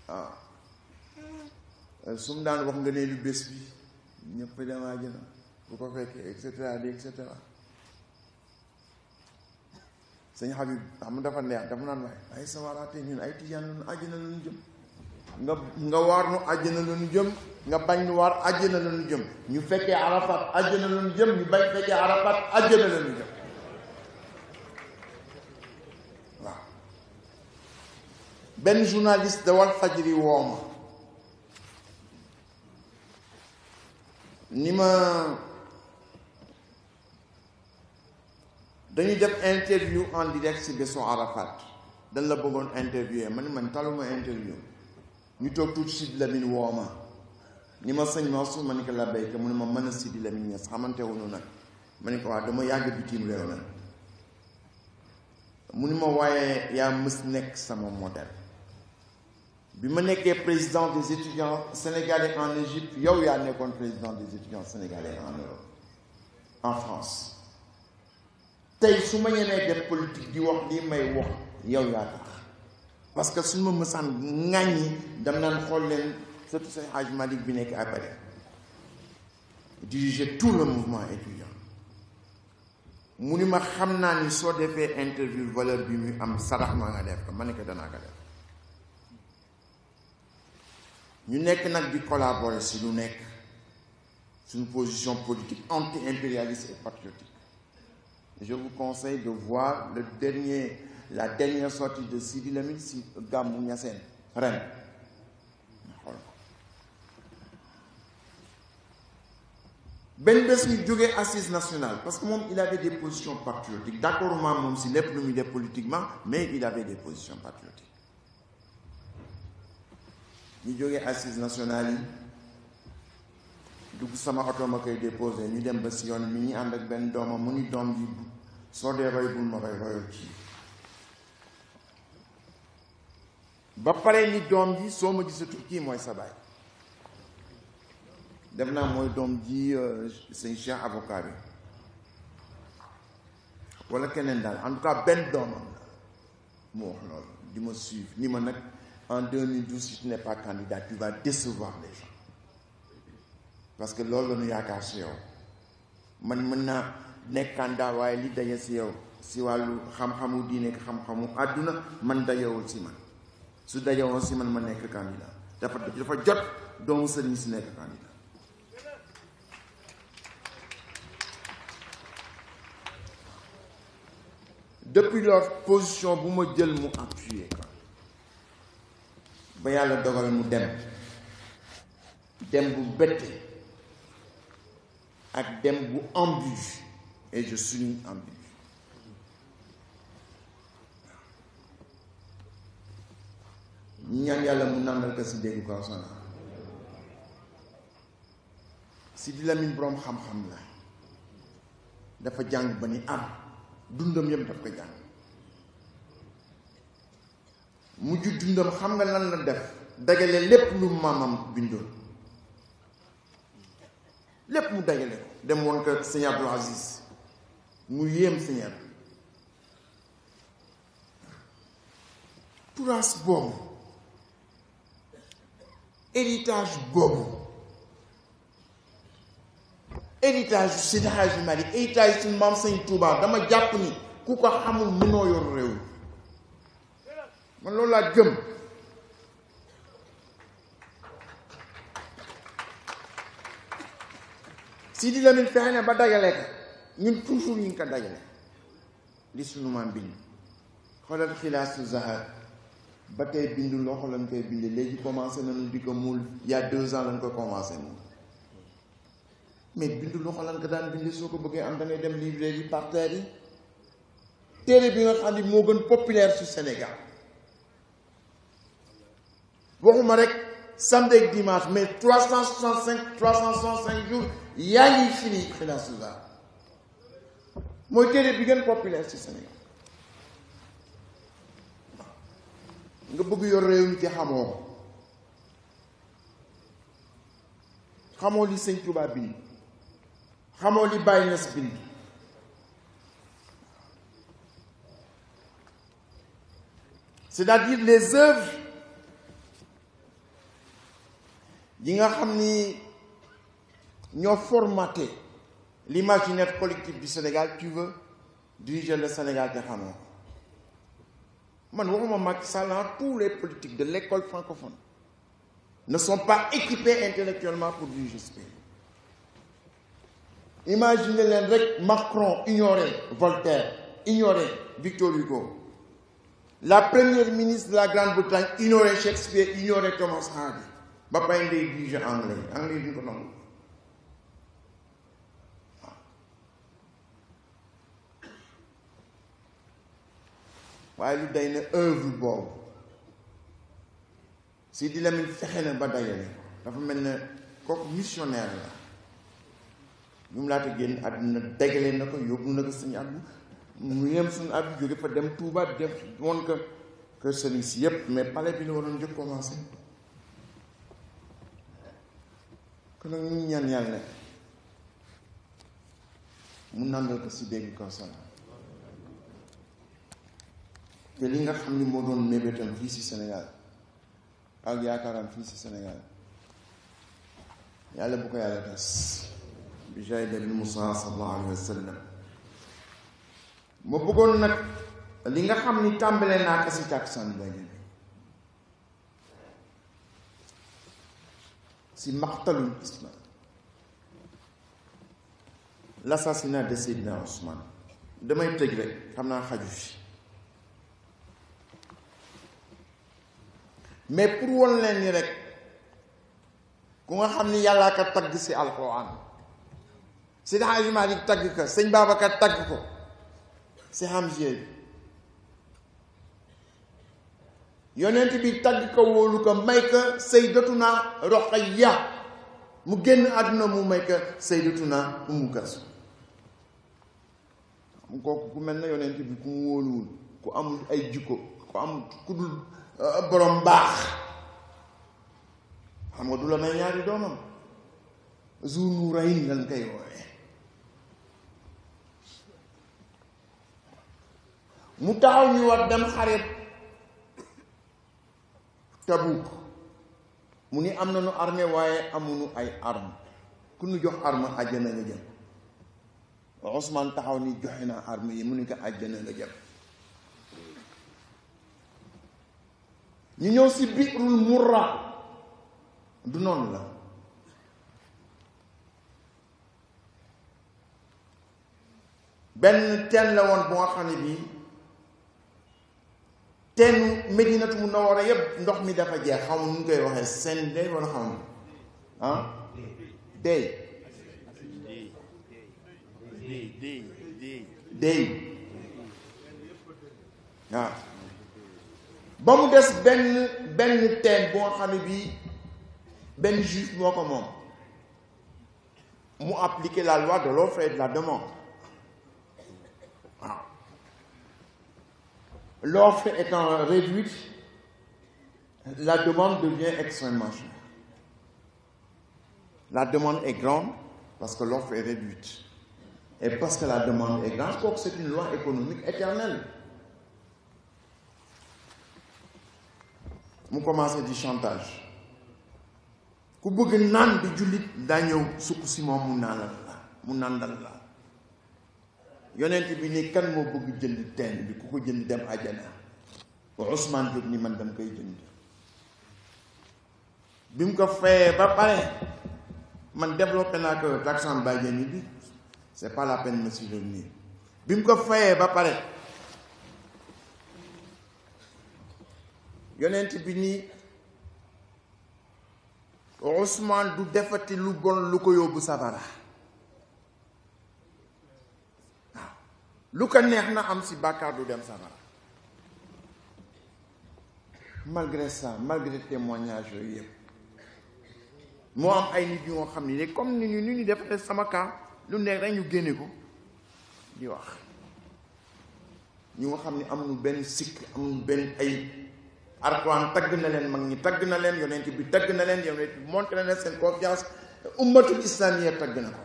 waaw su mu daan wax ngëneelu bés bi ñëpp damaa jëna bu ko fekkee et cetera di et cetera sëñ Habib xam dafa neex dafa naan waaye ay sawaraate ñun ay tijaan lañu àjjana lañu jëm nga waar nu àjjana lañu jëm nga bañ nu waar àjjana lañu jëm ñu fekkee Arafat àjjana lañu jëm ñu bañ fekkee Arafat àjjana lañu jëm waaw benn journaliste de Walfadjri woo ma ni ma dañuy def interview en direct ci bésu Arafat dañ la bëggoon interviewer ma ni man taluma interview ñu toog tuuti Sidi Lamine woo ma ni ma sëñ Mansour ma ni ko la béykat mu ne ma mën a Sidi Lamine Niass xamante wuñu nag ma ni ko waa dama yàgg bitim réew nag mu ni ma waaye yaa mës nekk sama modèle bi ma nekkee président des étudiants sénégalais en Égypte yow yaa nekkoon président des étudiants sénégalais en Europe en France tey su ma ñemee def politique di wax lii may wax yow yaa tax parce que suñu ma mësaan ŋàññi dam naan xool leen surtout Seydi Hadji Malick bi nekk après diriger tout le mouvement étudiant mu ni ma xam naa ni soo defee interview valeur bi muy am sarax ma nga def ko ma ne ko danaa ko def ñu nekk nag di collaborer si lu nekk suñu position politique anti-impérialiste et patriotique. Je vous conseille de voir la dernière sortie de Sidi Lamine si Gamou Niassène ren benn bés ñu jógee assise nationale parce que moom il avait des positions patriotiques d'accord moom si lépp lu muy def politiquement mais il avait des positions patriotiques ñu jógee assise nationale yi dugg sama oto ma koy déposé ñu dem ba si yoon mi ñu ànd ak benn doomam mu ni doom ji soo dee roy bul ma roy royal kii ba pare ni doom ji soo ma gisatul kii mooy sa baay def naa mooy doom ji sëñ Cheikh avocat bi wala keneen daal en tout cas benn doomam la mu wax loolu di ma suivre ni ma nag en 2012 si tu n'es pas candidat tu vas décevoir les gens parce que loolu la ñu yaakaar si yow man mën naa nekk candidat waaye li daje si yow si wàllu xam-xamu diine ak xam-xamu àdduna man dajewul si man su dajewoon si man ma nekk candidat dafa jot doomu sëriñ si nekk candidat. depuis lors position bu ma jël mu appuyé ko ba yàlla dogal mu dem bu bette ak dem bu ambu et je suis ambu. ñaan yàlla mu nàndal ko si déggu kaw sana Sidi Lamine boroom xam-xam la dafa jàng ba ni am dundam yëpp daf ko jàng mujj dundam xam nga lan la def dagale lépp lu maamam bindoon lépp mu dagale ko dem woon ko sëñ Abdou Aziz mu yéem sëñ Abdou turaas boobu héritage Seydi Hadji Malick héritage suñu maam Sëñ Touba dama jàpp ni ku ko xamul mënoo yor réew man loolu laa gëm. Sidi Lamine fexe na ba dagale ko ñun toujours ñu ngi ko dagale li sunu maam bind xoolal xilaasu zahar ba tey bindu loxo lañ koy bindee léegi commencé nañu di ko muul il y a 2 ans lañ ko commencé muul mais bindu loxo lañ ko daan bindee soo ko bëggee am da ngay dem librairie yi parterre yi téere bi nga xam ne moo gën populaire su Sénégal waxuma rek samedi ak dimanche mais 365 jours yaa ngi fini xilaasu zahar mooy téere bi gën populaire ci Sénégal. nga bëgg yor réew mi ci xamoo li Sëñ Tuubaa bind xamoo li Baye Niass bind c'est-à-dire les œuvres yi nga xam ni ñoo formaté l'imaginaire collectif du Sénégal. Tu veux diriger le Sénégal te xamoo man waxuma Macky Sall, tous les politiques de l'école francophone ne sont pas équipés intellectuellement pour diriger ce pays. Imaginez leen rek Macron ignorer Voltaire, ignorer Victor Hugo. La première ministre de la Grande-Bretagne ignorait Shakespeare, ignorait Thomas Hardy. ba pay ndey diriger anglais duñ ko nangu. waaye lu day ne œuvre boobu Sidi Lamine fexe na ba dajale dafa mel ne kooku missionnaire la ñu mu laata génn àdduna dajale na ko yóbbu na ko suñu àddu mu yem suñu àddu jóge fa dem Touba dem woon ko kër sëriñ si yépp mais palais bi la waroon jëkk commencé kon nag ñu ñaan yàlla mu nàndal ko si dégg kaw sala te li nga xam ni moo doon mébétam fii ci Sénégal ak yaakaaram fii ci Sénégal yàlla bu ko yàlla tas bi jaay nabi Musaa sallallahu alayhi wa sallam. ma bëggoon nag li nga xam ni tàmbalee naa ko ci tàkkusaan bi ci maqtalul islam, l'assassinat de Seydina Ousmane damay tëj rek xam naa xaju fi mais pour won leen ni rek ku nga xam ni yàllaa ka tagg ci alxuraan Seydi Hadji Malick tagg ko sëñ Babacar tagg ko ci Hamziya bi yonent bi tagg ko wóolu ko may ko Sayyidatuna Ruqayya mu génn àdduna mu may ko Sayyidatuna Ummu Kalsum mu kooku ku mel na yonent bi ku mu wóoluwul ku amul ay jikko ku amul ku dul borom baax xam nga du la may ñaari doomam Zu Nurayn lan koy woowe mu taxaw ñu war dem xaret Tabuk mu ni am nañu armée waaye amuñu ay arme ku ñu jox arme àjjana nga jëm Ousmane taxaw ni joxe na arme yi mu ni ko àjjana nga jëm. ñu ñëw si Bi'rul Murra du noonu la benn teen la woon bu nga xam ne bii teenu Medinatu Munawwara yépp ndox mi dafa jeex xaw ma nu ñu koy waxee seen day wala xaw ma day waaw ba mu des benn teen bu nga xam ne bii benn juif moo ko moom mu appliquer la loi de l'offre et de la demande. waaw l'offre étant réduite, la demande devient extrêmement chère. La demande est grande parce que l'offre est réduite. Et parce que la demande est grande, donc c'est une loi économique éternelle. mu commencé di chantage ku bëgg naan bi jullit daa ñëw sukk si moom mu nàndal la yonent bi ni kan moo bëgg jënd teen bi ku ko jënd dem àjjana Ousmane jóg ni man dama koy jënd bi mu ko fayee ba pare man développé naa ko taxan bàjjeni bi c'est pas la peine de me souvenir bi mu ko fayee ba pare yonent bi ni Ousmane du defati lu bon lu ko yóbbu safara waaw lu ko neex na am si bàkkaar du dem safara. Malgré ça, malgré témoignage yooyu yëpp moo am ay nit yoo xam ni comme ni ñu defee sama cas lu nekk rek ñu génne ko di wax ñu nga xam ni amuñu benn sikk amuñu benn ay Alxuraan tagg na leen mag ñi tagg na leen yonent bi tagg na leen yonent bi montré na leen seen confiance ummatul islamiyya tagg na ko.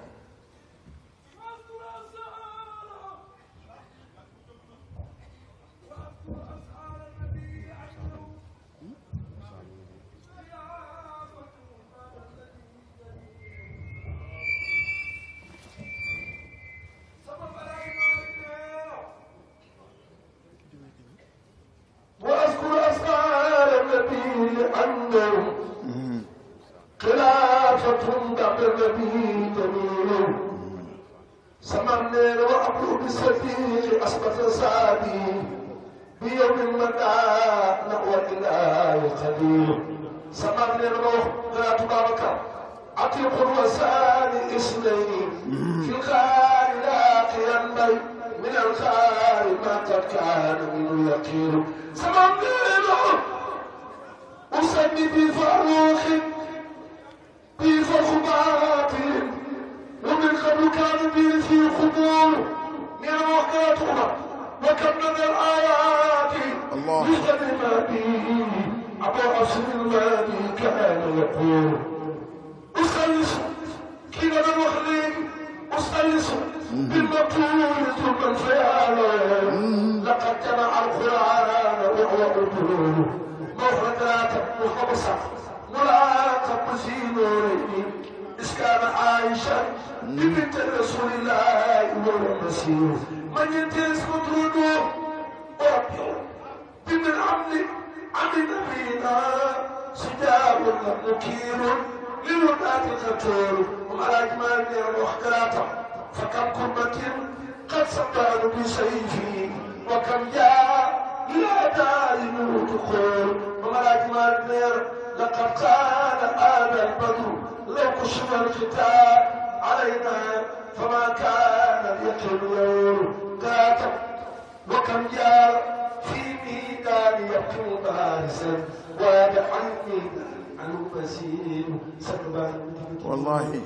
wallahi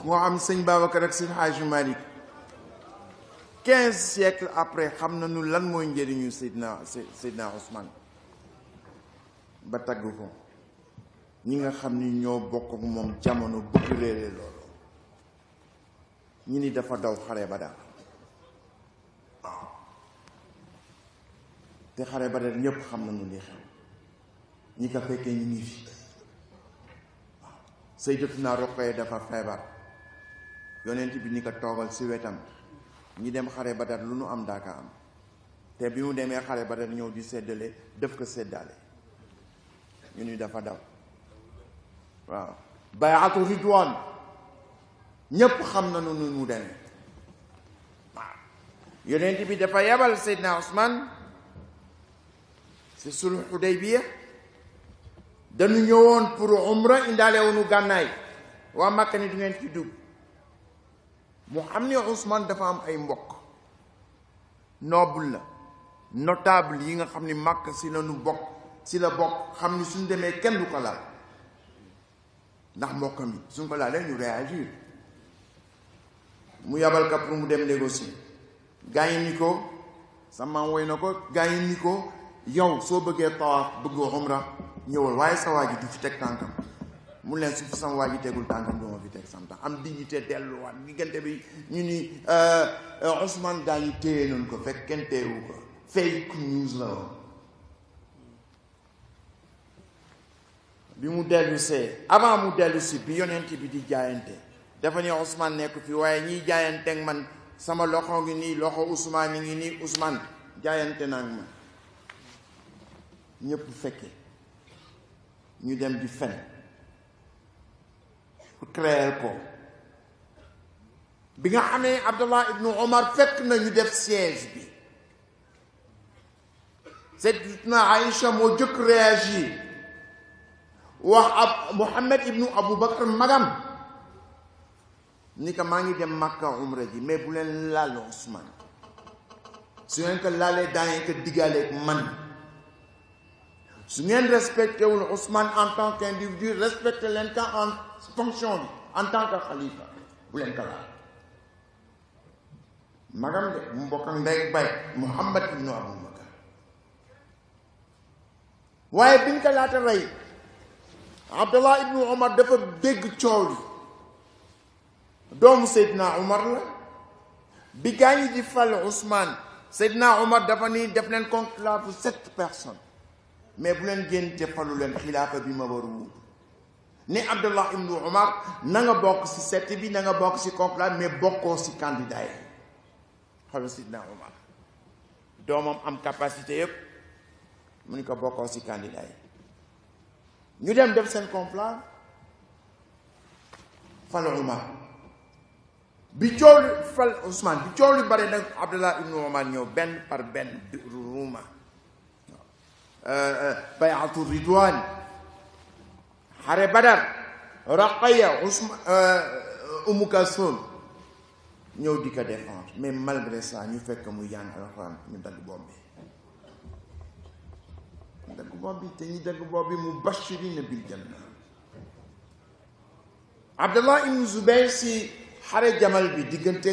moo am sëñ Babacar ak sëñ Hadji Malick 15 siècles après xam nañu lan mooy njëriñu Seydina Ousmane ba tagg ko ñi nga xam ni ñoo bokk ak moom jamono bëgg réere loolu ñi ni dafa daw xare Badar waaw te xare Badar ñépp xam nañu li xew ñi ko fekkee ñu ngi fi waaw Sayyidatuna Ruqayya dafa feebar yonent bi ni ko toogal si wetam ñi dem xare Badar lu nu am daaka am te bi mu demee xare Badar ñëw di séddale def ko séddale ñu ni dafa daw waaw bay'atu ridwaan ñépp xam nañu nu mu demee waaw yonent bi dafa yebal Seydina Ousmane si sulh Hudaybiya dañu ñëwoon pour umra indaale woonu gànnaay waa Makka ni du ngeen ci dugg mu xam ne Ousmane dafa am ay mbokk noble la notable yi nga xam ni Makka si la nu bokk si la bokk xam ni suñ demee kenn du ko laal ndax mbokkam yi suñ ko laalee ñu réagir mu yabal ka pour mu dem négocier gaa yi ni ko sama woy na ko gaa yi ni ko yow soo bëggee tawaaf bëggoo umra ñëwal waaye sa waa ji du fi teg tànkam mu leen su fi sama waa ji tegul tànkam du ma fi teg sam tànk am dignité delluwaat diggante bi ñu ni Ousmane gaa yi téye nañ ko fekk kenn téyewu ko fake news la woon bi mu dellu see avant mu dellu si bi yonent bi di jaayante dafa ne Ousmane nekk fi waaye ñiy jaayanteeg man sama loxo ngi nii loxo Ousmane ngi nii Ousmane jaayante naa ma ñëpp fekke ñu dem di fen créer ko bi nga xamee Abdallah ibnu Omar fekk na ñu def siège bi Sayyidatuna Aïcha moo jëkk réagir wax ab Muhammad ibnu Abu Bakr magam ni ko maa ngi dem Makka umra ji mais bu leen laal Ousmane su ngeen ko laalee daa ngeen ko diggaaleeg man su ngeen respecté wul Ousmane en tant qu'individu respecté leen ko en fonction bi en tant que xalifa bu leen ko laal magam de mu mbokk ak ndey bay Muhammad ibnu Abu Bakr waaye biñ ko laata rey Abdallah ibnu Omar dafa dégg coow li doomu Seydina Omar la bi gaa ñi di fal Ousmane Seydina Omar dafa ni def leen conclave 7 personnes mais bu leen génn te falu leen xilaafa bi ma war a wut ni Abdallah ibnu Omar na nga bokk si 7 bi na nga bokk si conclave mais bokkoo si candidat yi xoolal Seydina Omar doomam am capacité yëpp mu ni ko bokkoo si candidat yi ñu dem def seen conclave fal Omar bi coow li fal Ousmane bi coow li bare nag Abdallah ibnu Omar ñëw benn par benn ruuma bay'atu ridwaan xare Badar Raqaya Umu Kalsum ñëw di ko défendre mais malgré ça ñu fekk muy jàng alxuraan ñu dagg bopp bi te ñu dagg bopp bi mubashirina bil janna Abdallah ibnu Zubayr si xare Jamal bi diggante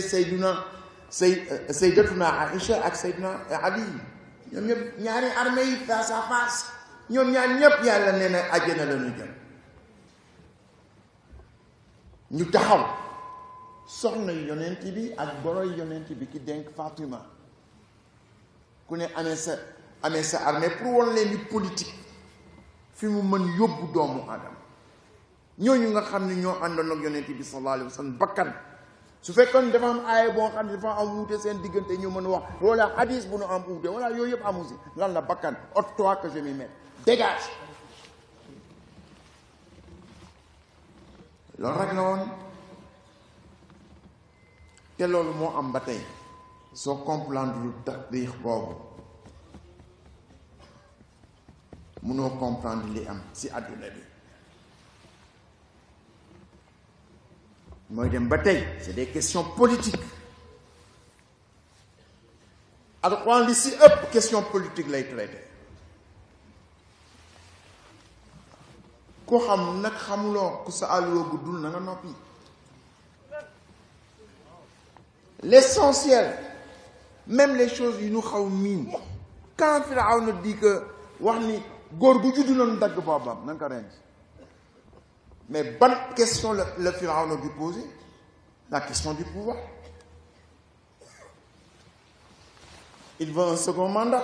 Sayyidatuna Aïcha ak Sayyidina Ali ñoom ñëpp ñaari armée yi face à face ñoom ñaar ñëpp yàlla nee na àjjana la ñu jëm ñu taxaw soxna yonent bi ak boroy yonent bi ki denk Fatima ku ne amee sa armée pour won leen ni politique fi mu mën yóbbu doomu aadama ñooñu nga xam ne ñoo àndoon ak yonent bi sallallahu alayhi wa sallam bakkan su fekkoon dafa am aaya boo xam ne dafa am wuute seen diggante ñu mën a wax wala hadis bu nu am wuute wala yooyu yëpp amu si lan la bakkan ôte-toi que je m'y mette dégage loolu rek la woon te loolu moo am ba tey soo comprendre lu taarix boobu mënoo comprendre li am si àdduna bi mooy dem ba tey c'est des questions politiques alxuraan li si ëpp question politique lay traité ku xam nag xamuloo ku sa àlluwa guddul na nga noppi l'essentiel même les choses yu ñu xaw miin quand Firawna di que wax ni góor gu juddu noonu dagg boobam na nga ko rend mais ban question le Firawna dû poser la question du pouvoir il veut un second mandat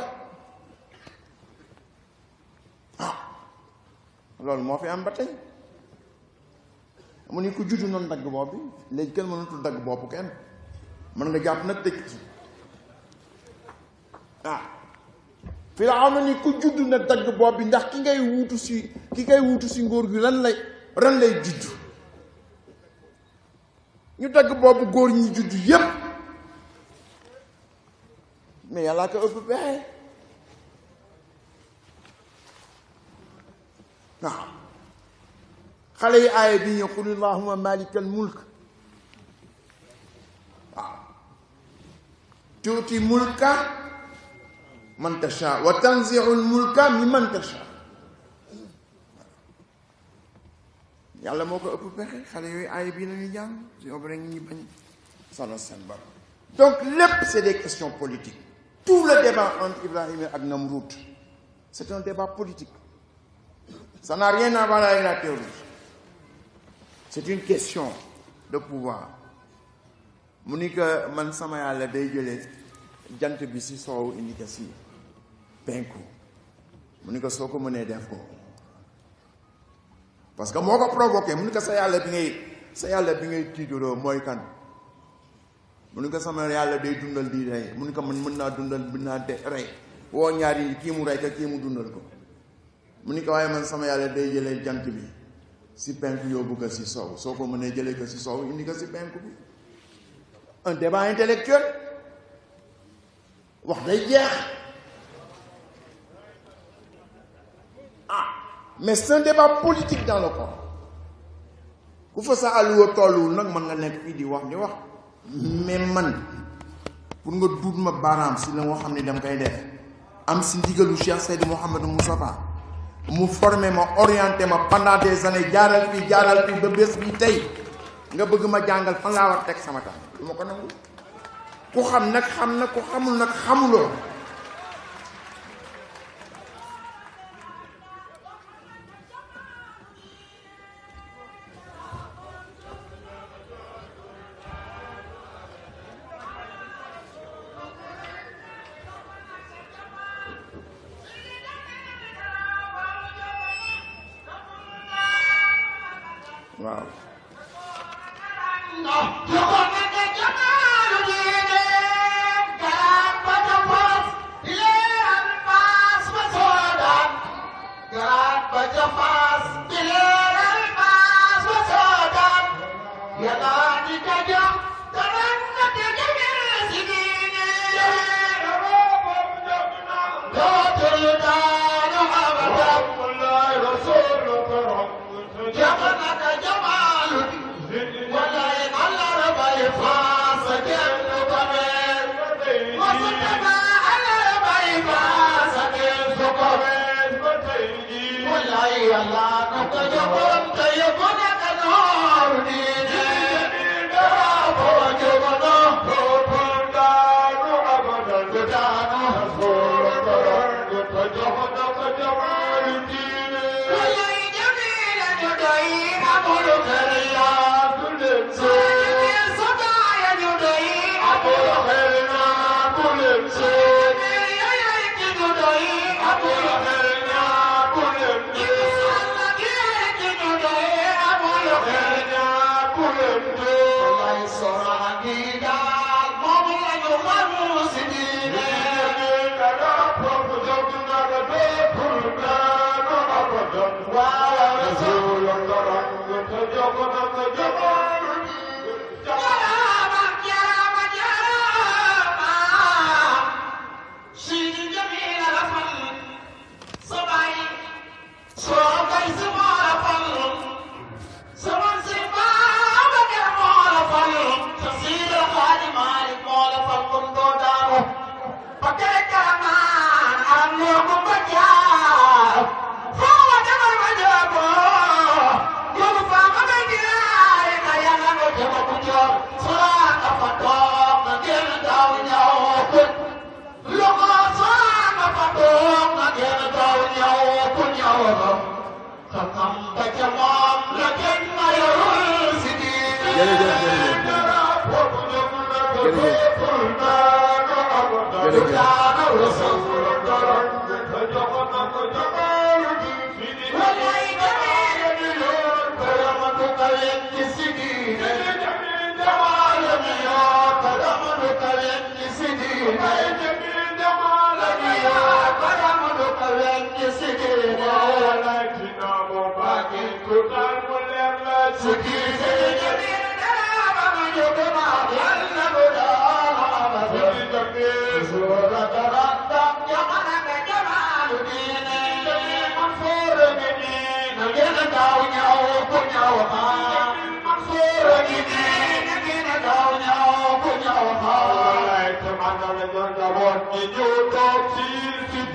loolu moo fi am ba tey mu ni ku juddu noonu dagg bopp bi léegi kenn mënatul dagg bopp kenn mën nga jàpp nag tëj ci Firawna ni ku juddu na dagg bopp bi ndax ki ngay wuutu si ngóor gi ran lay juddu ñu dagg boppu góor ñi juddu yépp mais yàllaa ko ëpp pexe waaw xale yi aaya bi ñëw qul allahumma malikal mulk waaw tuuti mulka man tasha wa tanzi'ul mulka mimman tasha yàlla moo ko ëpp pexe xale yooyu aaya bii lañuy jàng si ob rek ñu bañ sonal seen bopp donc lépp c'est des questions politiques tout le débat entre Ibrahim ak Namroud c'est un débat politique ça n'a rien à voir avec la théorie c'est une question de pouvoir mu ni que man sama yàlla day jëlee jant bi si soow indi ko si penku mu ni ko soo ko mënee def ko parce que moo ko provoqué mu ni ko sa yàlla bi ngay tiituroo mooy kan mu ni ko sama yàlla day dundal di rey mu ni ko man mën naa dundal mën naa de rey woo ñaari kii mu rey ka kii mu dundal ko mu ni ko waaye man sama yàlla day jëlee jant bi si penku yóbbu ko si soow soo ko mënee jëlee ko si soow indi ko si penku bi un débat intellectuel wax day jeex mais c'est un débat politique dans le Coran ku fa sa àlluwa tolluwul nag mën nga nekk fii di wax mais man pour nga duut ma baaraam si la nga xam ne dama koy def am si ndigalu Cheikh Seydi Mouhamadou Moustapha mu formé ma orienté ma pendant des années jaaral fii ba bés bi tey nga bëgg ma jàngal fan laa war teg sama tànk du ma ko nangu ku xam nag xam na ku xamul nag xamuloo waaw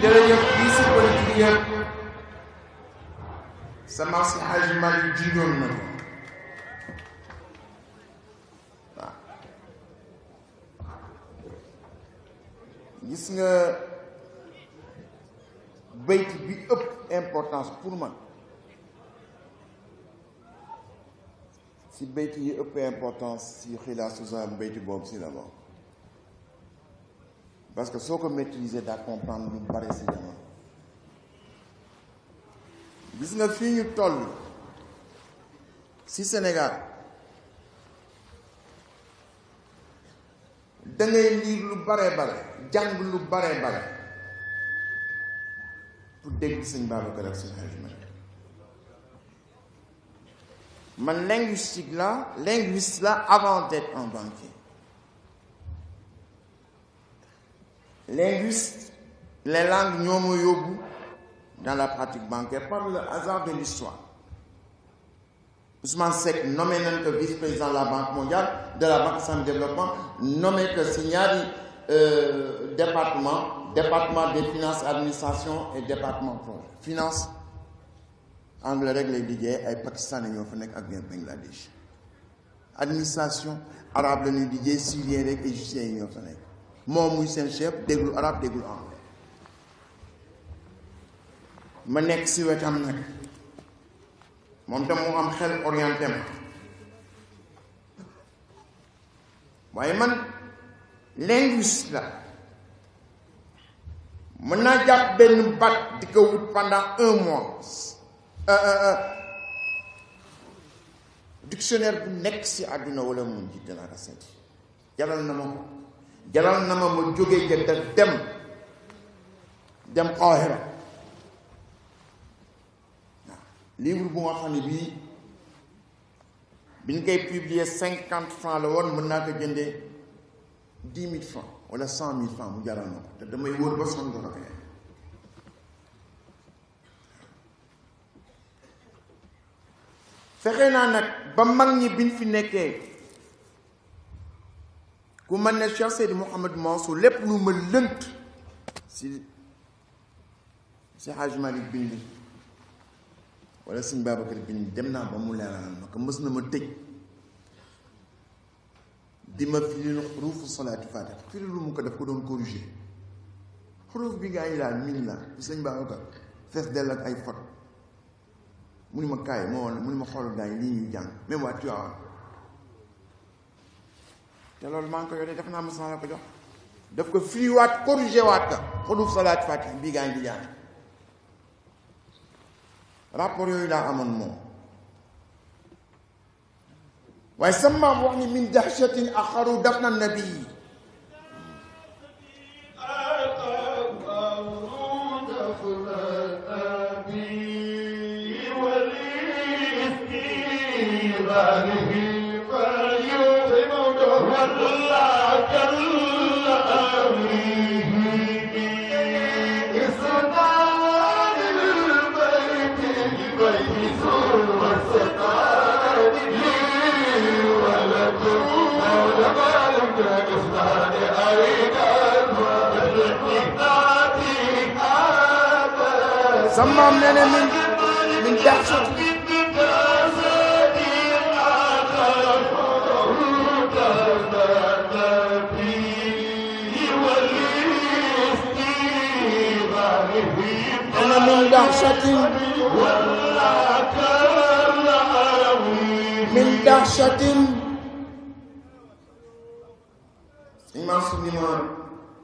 jërëjëf bii si politique yëpp sama si Hadji Malick jigoon na ko waaw gis nga bayt bi ëpp importance pour man si bayt yi ëpp importance si xilaasu zahab bayt boobu si la bokk parce que soo ko maîtriser daa comprendre lu bare si jamono gis nga fii ñu toll si Sénégal da ngay lire lu bare bare jàng lu bare bare pour dégg sëñ Babacar ak sëñ Hadji Malick man linguiste la avant d'être un banquier linguiste les langues ñoo ma yóbbu dans la pratique bancaire par le hasard de l'histoire. Ousmane Seck nommé nañ ko vice-président de la Banque mondiale de la Banque islamique de développement nommé que si ñaari département des finances administration et département projet finance anglais rek lay liggéey ay pakistanais ñoo fa nekk ak bien Bangladesh administration arabe la ñuy liggéey syrien rek égyptien yi ñoo fa nekk moom muy seen chef déglu arabe déglu anglais ma nekk si wetam nag moom tam mu am xel orienté ma waaye man linguiste la mën naa jàpp benn baat di ko wut pendant un mois dictionnaire bu nekk si àdduna wala mun ji dana ko seeti jaral na ma ma jógee Jedda dem Qahira livre bu nga xam ne bii bi ñu koy publier 50 francs la woon mën naa ko jëndee 10 000 francs wala 100 000 francs mu jaral na ko te damay wóor ba sonn dara ko fexe naa nag ba mag ñi biñ fi nekkee ku mën ne Cheikh Seydi Mouhamed Mansour lépp lu ma lënt si Hadji Malick bind wala sëñ Babacar bind dem naa ba mu leeralal ma ko mës na ma tëj di ma firil xuruufu salaatu faatiha firil lu mu ko def ko doon corriger xuruuf bi gaa yi laal min la bi sëñ Babacar fees dell ak ay fot mu ni ma kaay mu ni ma xool gaa yi lii ñuy jàng même waa Tiwaawan te loolu maa ngi ko yore def naa ma la ko jox daf ko firiwaat corriger waat ka xuruuf salaatu faatiha bii gaa yi di jàng rapport yooyu laa amoon moom waaye sama maam wax ni min dahshatin axaru dafna nabii sama maam nee na min dahshatin min dahshatin imaam su ni ma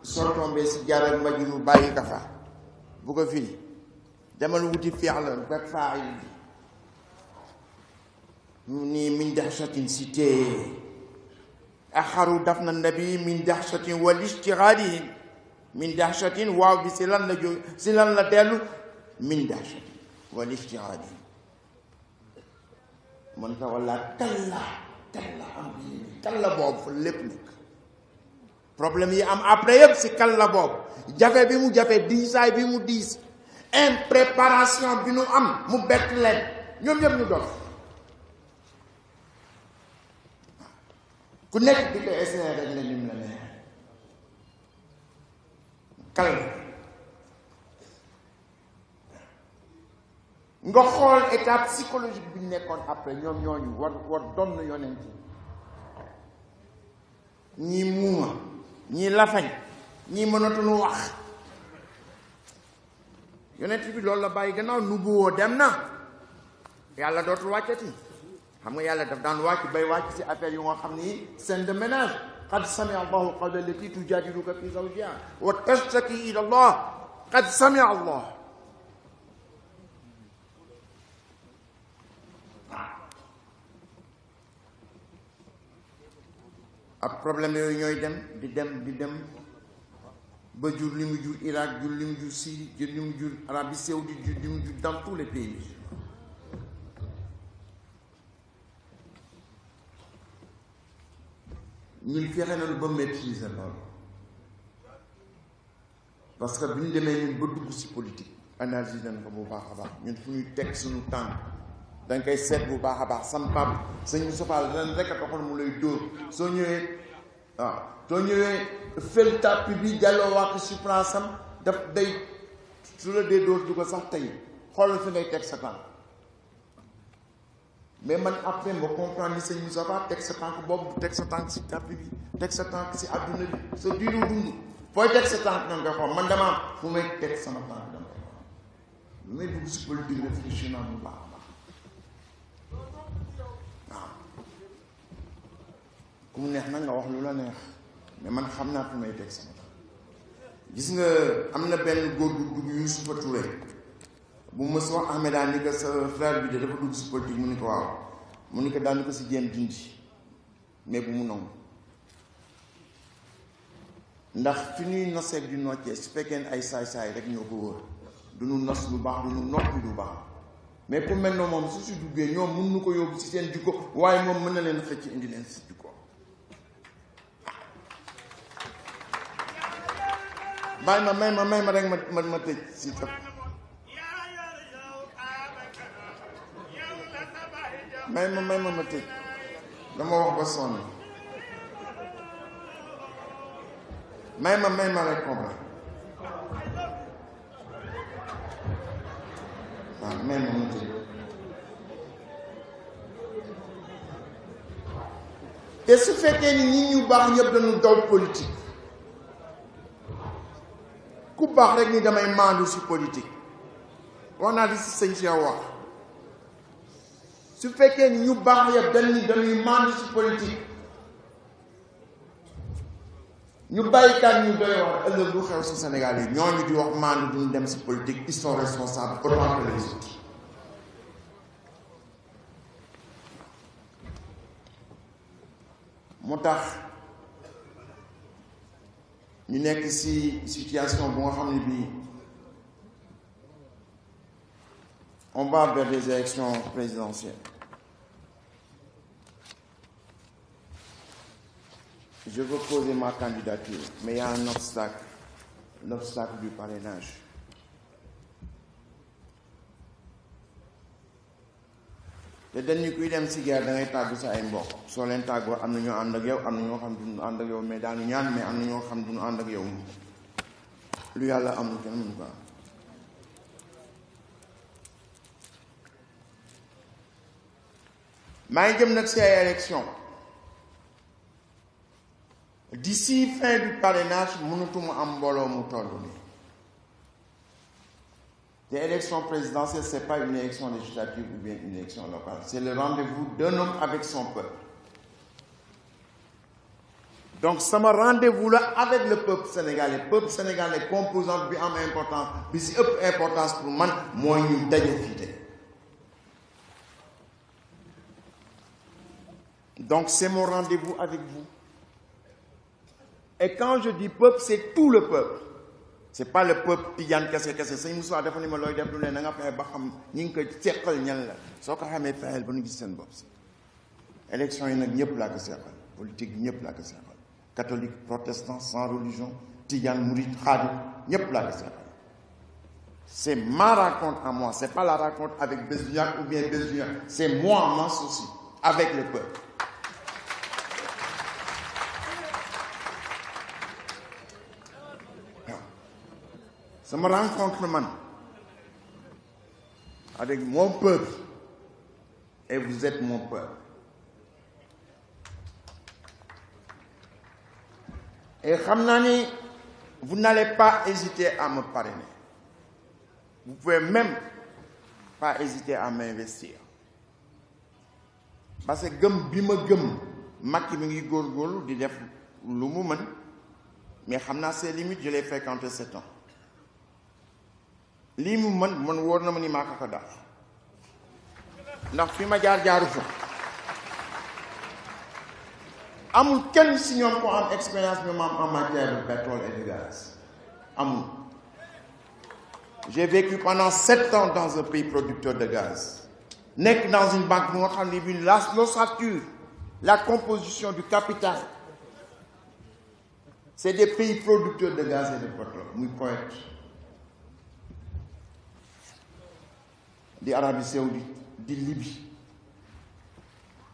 soo tombee si jaral majuru bàyyi ka fa bu ko firi demal wuti fi'l ak faa'il bi ni min dahshatin cité akharu dafna nabi min dahshatin wal ishtighalihi min dahshatin waaw bi si lan la jóg si lan la dellu min dahshatin wal ishtighalihi man ta wala kalla boobu fa lépp nekk problème yi am après yëpp si kalla boobu jafe bi mu jafe diisaay bi mu diis impréparation bi nu am mu bett leen ñoom ñëpp ñu dof ku nekk di ko essayer rek la lim la neex kalla nga xool état psychologique bi nekkoon après ñoom ñooñu war doon yonent ñii muuma ñii lafañ ñii mënatuñu wax yonent bi loolu la bàyyi gannaaw nubuwoo dem na yàlla dootul wàccati xam nga yàlla daf daan wàcc bay wàcc si affaire yu nga xam ni scène de ménage qad samia allahu qawla allati tujadiluka fi zawjiha wa tashtaki ila allah qad samia allah ab problème yooyu ñooy dem di dem ba jur li mu jur Irak jur li mu jur Syrie jur li mu jur Arabie Saoudite jur li mu jur dans tous les pays ñun fexe nañu ba maîtriser loolu parce que bi ñu demee ñun ba dugg ci politique analyse nañ ko bu baax a baax ñun fu ñuy teg suñu tànk danga koy seet bu baax a baax sam pap sëñ Moustapha danañ rekk a taxoon mu lay dóor soo ñëwee fel tàppi bi jàlloo wàq suprasam daf day su la dee dóor du ko sax tey xoolal fi ngay teg sa tànk mais man après ma comprendre ni sëñ Moustapha teg sa tànk boobu teg sa tànk si tàppi bi teg sa tànk si àdduna bi sa diiru dund fooy teg sa tànk danga koy xool man dama fu may teg sama tànk danga koy xool lu may dugg si politique réfléchir naa bu baax ku mu neex nag nga wax lu la neex mais man xam naa fi may teg sama gis nga am na benn góor gu dugg Youssoufa Touré bu mës wax Ahmeda ni que sa frère bi de dafa dugg si politique mu ni ko waaw mu ni ko daanu ko si jéem dindi mais bu mu nangu ndax fi ñuy noseeg di noccee su fekkee ne ay saay-saay rek ñoo ko wër du ñu nos lu baax du ñu noppi lu baax mais ku mel noonu moom su si duggee ñoom mën nu ko yóbbu si seen jikko waaye moom mën na leen xëcc indi leen si jikko may ma rek ma tëj si tëb may ma tëj dama wax ba sonn may ma rek comprendre waaw may ma tëj te su fekkee ni ñi ñu baax ñëpp dañu daw politique ku baax rek ni damay maandu si politique wax naa di si sëñ Cheikh wax su fekkee ni ñu baax yëpp dañuy maandu si politique ñu bàyyikat ñu doy wax ëllëg lu xew si Sénégal yi ñooñu di wax maandu duñu dem si politique ils sont responsables autant que les autres moo tax ñu nekk ci situation bu nga xam ne bii on va vers des élections présidentielles je veux poser ma candidature mais il y a un obstacle l'obstacle du parrainage te dañu kuy dem ci guerre da ngay tàggu sa ay mbokk soo leen tàggoo am na ñoo ànd ak yow am na ñoo xam duñu ànd ak yow mais daanu ñaan mais am na ñoo xam duñu ànd ak yow lu yàlla amul kenn mënu ko am maa ngi jëm nag ci ay élection d'ici fin du parrainage mënatuma am mbooloo mu toll nii l'élection présidentielle, ce n'est pas une élection législative ou bien une élection locale. C'est le rendez-vous d'un homme avec son peuple. Donc, ça m'a rendez-vous là avec le peuple sénégalais. Le peuple sénégalais, composante, bi am importance, bi si ëpp importance pour man, mooy ñu daje fii tey. Donc c'est mon rendez-vous avec vous. Et quand je dis peuple, c'est tout le peuple. C'est pas le peuple Tidiane kese kese. Sëñ Moussa dafa ni ma looy def lu ne na nga fexe ba xam ñi ngi koy seqal ñan la soo ko xamee fexeel ba nu gis seen bopp si. Élection yi nag ñëpp laa ko seqal politique bi ñëpp laa ko seqal catholique protestant sans religion Tidiane mouride xaadir ñëpp laa ko seqal. C'est ma rencontre à moi, c'est pas la rencontre avec Besduniak ou bien Besduniak, c'est moi mon souci avec le peuple. Ça me rencontre man avec mon peuple et vous êtes mon peuple. Et Khamnani, vous n'allez pas hésiter à me parrainer. Vous pouvez même pas hésiter à m'investir. Parce que gëm bi ma gëm Macky mi ngi góorgóorlu di def lu mu mën mais xam naa ses limites, je l'ai fréquenté 7 ans. lii mu man wóor na ma ni maa ko daax ndax fi ma jaaru fa amul kenn si ñoom ko am expérience bi ma am en matière de pétrole et de gaz amul. J'ai vécu pendant 7 ans dans un pays producteur de gaz nekk dans une banque bu nga xam ne bi l'ossature, la composition du capital c'est des pays producteurs de gaz et de pétrole muy Koweït di Arabie Saoudite di Libye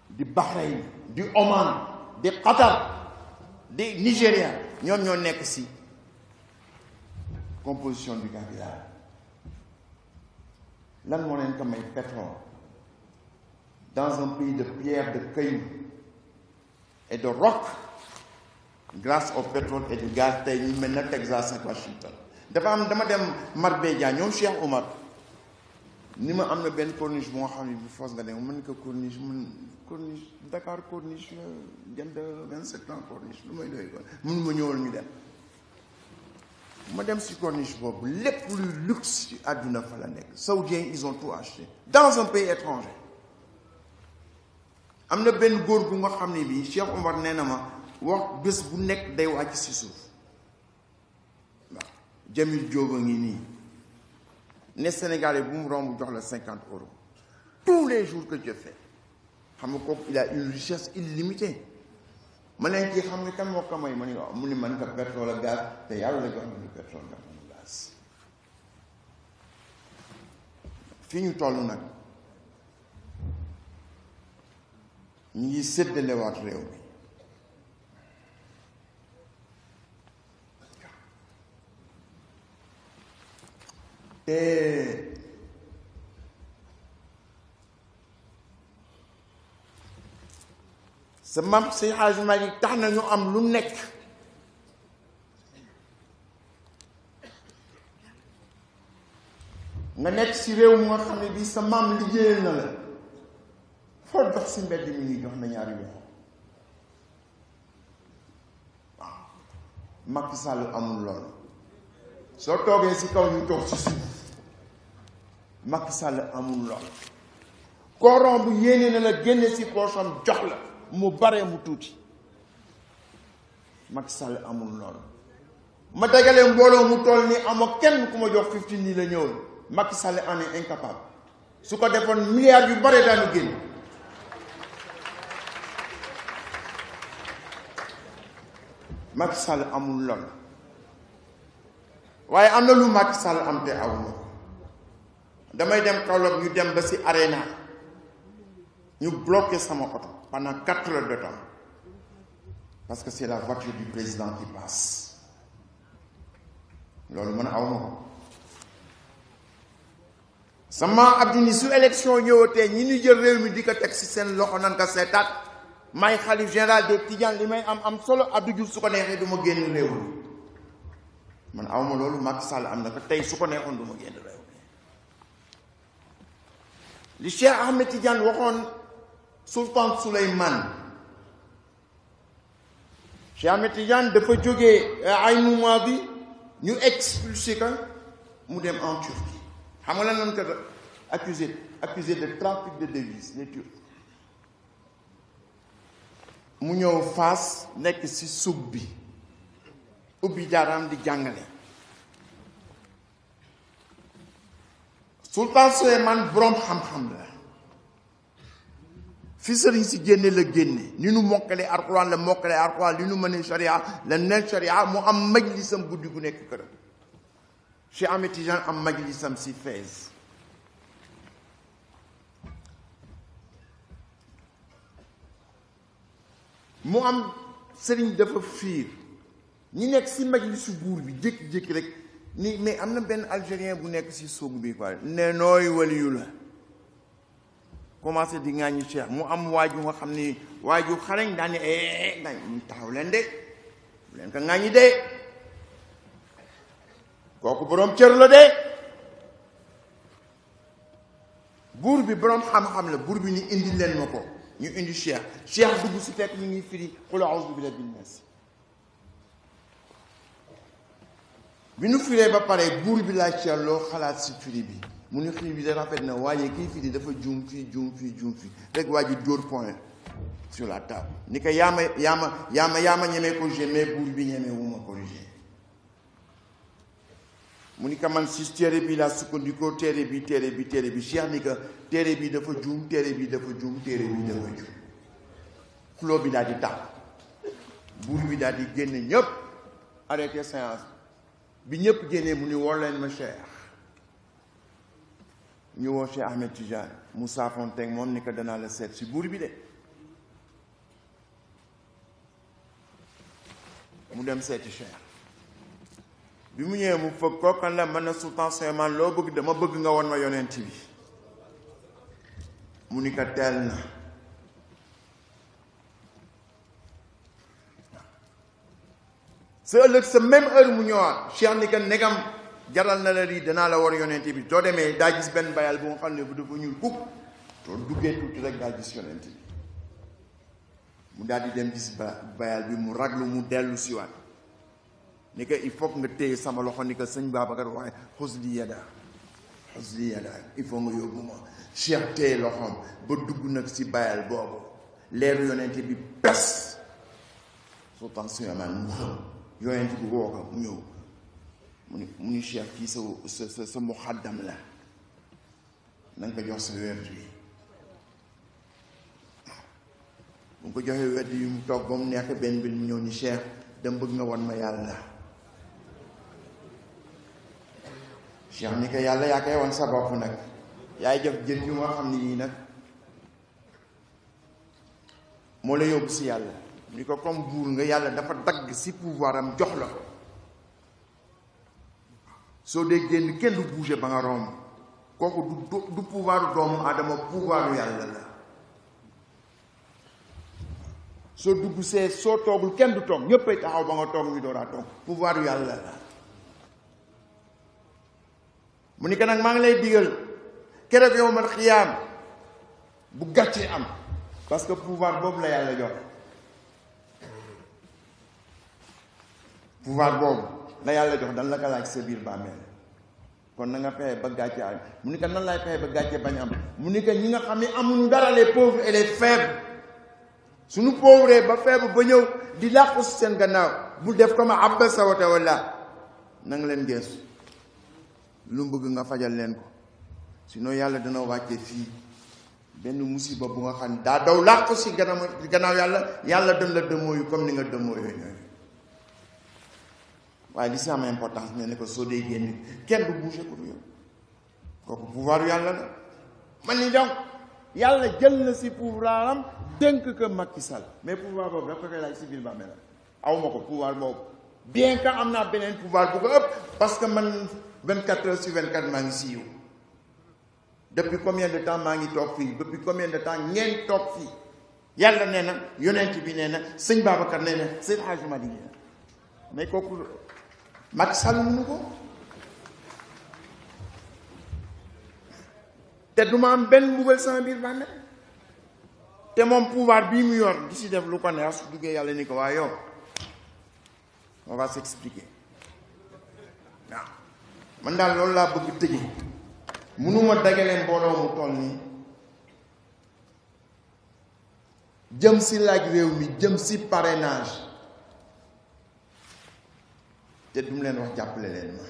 di Bahreïn di Oman di Qatar di Nigeria ñoom ñoo nekk ci composition du capital. Lan moo leen ko may pétrole dans un pays de pierre, de cailloux et de roc. Grâce au pétrole et du gaz tey ñu mel na Texas ak Washington. dama dem Marbella ñoom Cheikh Omar ni ma am na benn corniche bu nga xam ne bu foos nga dem mën ko corniche Dakar corniche la jënd 27 ans corniche lu may doy ko mun ma ñëwal ñu dem ma dem si corniche boobu lépp luy luxe ci àdduna fa la nekk. Saoudiens ils ont tout acheté dans un pays étranger. am na benn góor bu nga xam ne bii Cheikh Omar nee na ma wax bés bu nekk day wàcc si suuf waaw Jamil Diop a ngi nii ne Sénégalais bu mu romb jox la 50 € tous les jours que je fais xam nga kooku il a une richesse illimitée. ma leen kii xam nga kan moo ko may ma ni waaw mu ni man ka pétrole ak gaz te yàlla la jox na pétrole ak gaz. fii ñu toll nag ñu ngi séddalewaat réew mi te sa maam si Hadj Malick tax na ñu am lu nekk nga nekk si réew mu nga xam ne bii sa maam liggéeyal na la foo dox si mbedd mi ngi jox na ñaari loxo waaw Macky Sall amul loolu soo toogee si kaw ñu toog si suuf Macky Sall amul loolu koron bu yéene na la génne si poosam jox la mu bare mu tuuti Macky Sall amul loolu ma dagalee mbooloo mu toll ni amoo kenn ku ma jox 15 nii la ñëwal Macky Sall en est incapable su ko defoon milliards yu bare daanu génn Macky Sall amul loolu waaye am na lu Macky Sall am te awuma ko damay dem Kaolack ñu dem ba ci arena ñu bloqué sama oto pendant 4 heures de temps parce que c'est la voiture du président qui passe loolu mën a awma ko sama abdini su élection ñëwatee ñi ñu jël réew mi di ko teg ci seen loxo nan ko seetaat may xalif général des Tidianes li may am solo Abdou Diouf su ko neexee du ma génn réew mi man awma loolu Macky Sall am na ko tey su ko neexoon du ma génn réew mi li Cheikh Ahmed Tidiane waxoon Sultan Souleymane Cheikh Ahmed Tidiane dafa jógee Aynou Madi ñu expulsé ko mu dem en Turquie xam nga lan lañ ko accusé de trafic de devises les Turcs mu ñëw Fass nekk ci sub bi ubbi jaaraam di jàngale Sultan Souleymane boroom xam-xam la fi sëriñ si génne la génne ni nu mokkale alxuraan la mokkale alxuraan li nu mëne sharia la neen sharia mu am majlisam guddi gu nekk këram Cheikh Ahmed Tidiane am majlisam si Fès mu am sëriñ dafa fiir ñi nekk si majlisu buur bi jékki-jékki rek ni mais am na benn algérien bu nekk si soogu bi quoi ne nooy waliyu la commencé di ŋàññi Cheikh mu am waaju nga xam ni waaju xarañ daan ne ngañ ñu taxaw leen de bu leen ko ŋàññi de kooku boroom cër la de buur bi boroom xam-xam la buur bi ni indi leen ma ko ñu indi Cheikh dugg si fekk ñu ngi firi qul a'udhu bi rabbin nas bi nu firee ba pare buur bi laaj Cheikh loo xalaat si firi bi mu ni firi bi da rafet na waaye kii firi dafa juum fii rek waa ji dóor point sur la table ni ko yaa ma ñemee corrigé mais buur bi ñemee wu ma corrigé mu ni ko man si téere bi laa sukkandikoo téere bi Cheikh ni ko téere bi dafa juum téere bi dafa juum xuloo bi daal di tàq buur bi daal di génne ñëpp arrêté séance bi ñëpp génnee mu ni woo leen ma Cheikh ñu woo Cheikh Ahmed Tidiane mu saafoonteeg moom ni ko danaa la seet si buur bi de mu dem seeti Cheikh bi mu ñëwee mu fëgg ko kan la mën na Sultan Souleymane loo bëgg dama bëgg nga won ma yonent bi mu ni ko teel na sa ëllëg sa même heure mu ñëwaat Cheikh ni ko negam jaral na la lii danaa la war yonent bi soo demee daa gis benn bayal bu nga xam ne bu dafa ñuul kukk soo duggee tuuti rek daa gis yonent bi mu daal di dem gis bayal bi mu raglu mu dellu siwaat ni ko il faut nga téye sama loxo ni ko sëñ Babacar waaye xus li yada il faut nga yóbbu ma Cheikh téye loxoom ba dugg nag si bayal boobu leeru yonent bi bes Sultan Souleymane mu xam yonent bi woo ko mu ñëw mu ni Cheikh kii sa muxaddam la na nga ko jox sa werd yi bu nga ko joxee werd yi mu toog ba mu nekk benn bi mu ñëw ni Cheikh dama bëgg nga won ma yàlla Cheikh ni ko yàlla yaa koy won sa bopp nag yaay jëf jëf yu nga xam ne yii nag moo la yóbbu si yàlla ni ko comme buur nga yàlla dafa dagg si pouvoir am jox la soo dee génn kenn du bouger ba nga romb kooku du pouvoiru doomu aadama pouvoiru yàlla la soo dugg see soo toogul kenn du toog ñéppay taxaw ba nga toog ñu door a toog pouvoiru yàlla la mu ni ko nag maa ngi lay digal keroog yawmal xiyaam bu gàccee am parce que pouvoir boobu la yàlla jox pouvoir boobu la yàlla jox dan la ko laaj sa biir bàmmeel kon na nga fexe ba gàcce am mu ni ko nan lay fexe ba gàcce bañ am mu ni ko ñi nga xam ne amuñu dara les pauvres et les faibles suñu pauvre ba faible ba ñëw di làqu si seen gannaaw bu def comme abasa wa tawalla na nga leen geesu lu mu bëgg nga fajal leen ko sinon yàlla dana wàcce fii benn musiba bu nga xam ne daa daw làqu si gannaaw yàlla dañ la dëmmooyu comme ni nga dëmmooyoo ñooyu waaye li si am importance ne ko soo dee génn kenn du bouger pour yow kooku pouvoir yàlla la man ni donc yàlla jël na si pouvoir am dénk ko Macky Sall mais pouvoir boobu dafa koy laaj si biir bàmmeel aw ma ko pouvoir boobu bien que am naa beneen pouvoir bu ko ëpp parce que man 24 heures sur 24 maa ngi si yow depuis combien de temps maa ngi toog fii depuis combien de temps ngeen toog fii yàlla nee na yonent bi nee na sëñ Babacar nee na sëñ Hadji Malick nee na mais kooku Macky Sall mënu ko te du ma am benn mbugal sama biir bàmmeel te moom pouvoir bii mu yor di si def lu ko neex su duggee yàlla ni ko waa yow on va s'expliquer waaw man daal loolu laa bëgg tëje mënuma dagale mbooloo mu toll nii jëm si laaj réew mi jëm si parrainage te du mu leen wax jàppale leen ma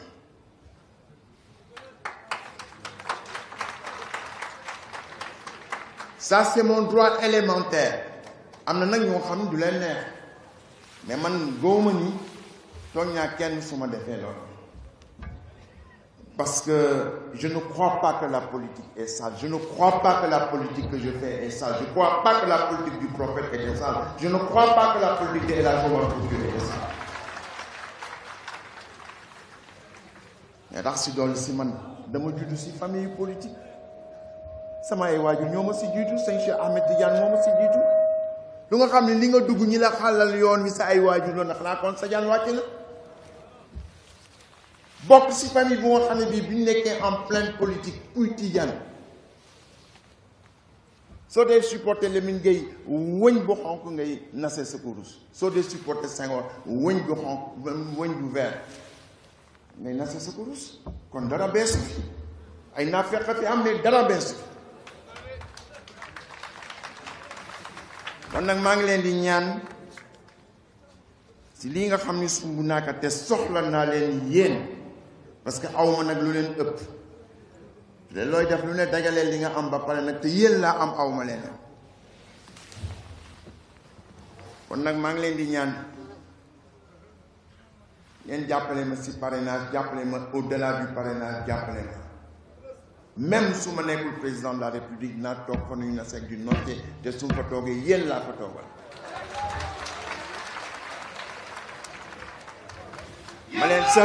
ça c'est mon droit élémentaire am na nag ñoo xam ne du leen neex mais man góoma ni toog ñaa kenn su ma defee loolu parce que je ne crois pas que la politique est sale. Je ne crois pas que la politique que je fais est sale. Je ne crois pas que la politique du prophète est sale. Je ne crois pas que la politique de la Omar Foutiyou est sale. mais tax si dool si man dama juddu si famille politique sama ay waajur ñoo ma si jiitu sëñ Cheikh Ahmed Tidiane moo ma si jiitu lu nga xam ne li nga dugg ñi la xàllal yoon wi sa ay waajur loolu ndax laa kon sa jaan wàcc na bokk si famille bu nga xam ne bii bi ñu nekkee en pleine politique kuy Tidiane soo dee supporter Lamine Gueye wëñ bu xonk ngay nase sa kurus soo dee supporter Senghor wëñ bu xonk wëñ bu vert ngay nase sa kurus kon dara beesu fi ay naafeq fi am mais dara beesu fi kon nag maa ngi leen di ñaan si lii nga xam ni sumb naaka te soxla naa leen yéen parce que awma nag lu leen ëpp te looy def lu ne dajaleel li nga am ba pare nag te yéen laa am awma leen kon nag maa ngi leen di ñaan ngeen jàppale ma si parrainage jàppale ma au-delà du parrainage jàppale ma même su ma nekkul président de la république naa toog fa nuyu na seeg du noté te su ma fa toogee yéen laa fa toogal ma leen sa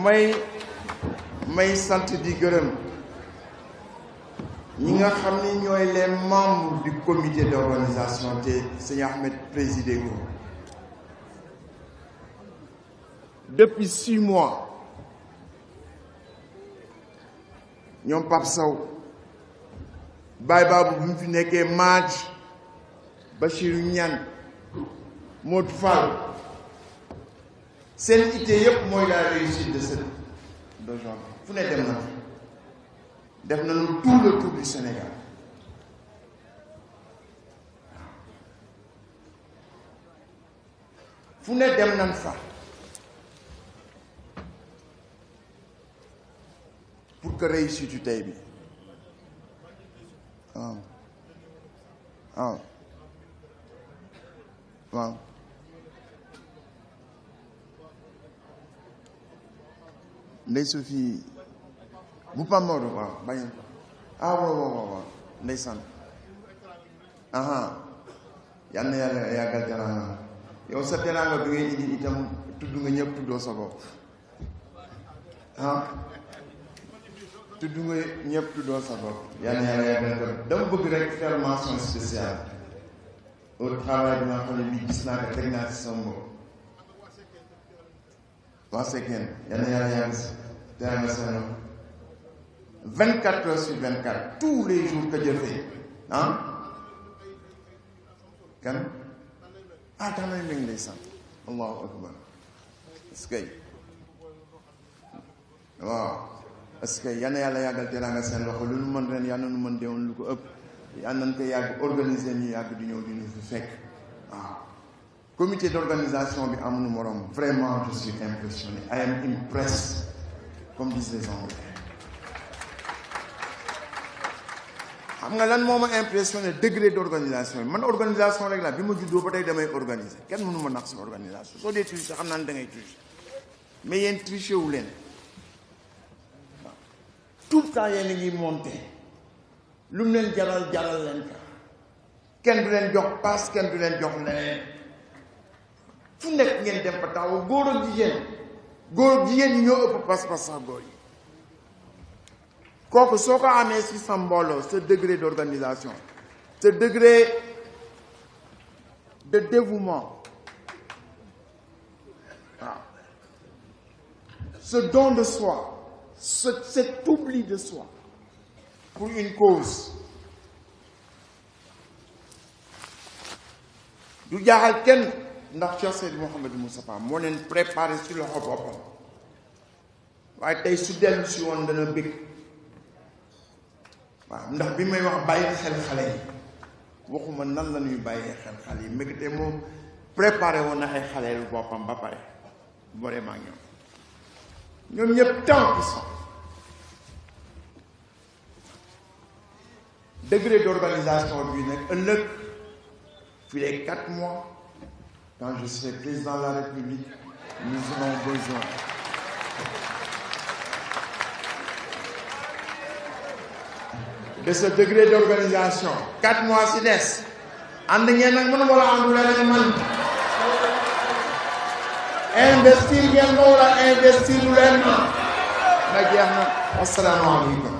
may may sant di gërëm ñi nga xam ni ñooy les membres du comité d'organisation te sëñ Ahmed présidé ko depuis 6 mois ñoom Pape Sow Baye Babou bu mu fi nekkee Maaj Bachirou Niane Modou Fall seen ité yépp mooy la réussite de cette d'aujourd'hui fu ne dem na def nañu tout le tour du Sénégal fu ne dem nañ fa pour que réussite tey bi waaw waaw waaw Ndey Sophie bu Pam Maodo waaw bañ waaw ndeysaan yal na yàlla yàggal teraanga yow sa teraanga bi ngay indi itam tudd nga ñëpp tuddoo sa bopp tudd nga ñëpp tuddoo sa bopp yal na yàlla yàggal ko dama bëgg rek faire mention spéciale au travail bi nga xam ne bii gis naa ko teg naa ci sama bopp waa Seckène yal na yàlla yàgg si teranga sa loxo 24 heures sur 24 tous les jours que Dieu fait kan tax nañ mi ngi lay sant allahu akbar est-ce que waaw est-ce que yal na yàlla yàggal teranga seen loxo lu nu mën ren yal na nu mën deewoon lu ko ëpp yal nañ ko yàgg organiser ñu yàgg di ñëw di ñu fi fekk waaw comité d'organisation bi amuñu morom vraiment je suis impressionné I am impressed comme disent les Anglais xam nga lan moo ma impressionné degré d'organisation yi man organisation rek la bi ma juddoo ba tey damay organiser kenn mënu ma nax sama organisation soo dee tricher xam naa ne da ngay tricher mais yéen tricher wu leen waaw tout le temps yéen a ngi monté lu mu leen jaral leen ka kenn du leen jox paas kenn du leen jox leneen fu nekk ngeen dem fa taxaw góor ak jigéen ñi ñoo ëpp pas-pas sax góor yi kooku soo ko amee si sa mbooloo ce degré d'organisation ce degré de dévouement waaw ce don de soi cet oubli de soi pour une cause du jaaxal kenn ndax Cheikh Seydi Mouhamadou Moustapha moo leen préparé ci loxo boppam waaye tey su dellu si woon dana bëgg waaw ndax bi may wax bàyyi xel xale yi waxuma nan la ñuy bàyyee xel xale yi mbégte moom préparé woon na ay xale boppam ba pare vraiment ñoom ñëpp tant qu'ils sont degré d'organisation bi nag ëllëg fii les 4 mois quand je serai président de la République nous aurons besoin de ce degré d'organisation 4 mois si des ànd ngeen nag mën wala àndu leen man investir ngeen ko wala investir lu leen ma na jeex na asalaamaaleykum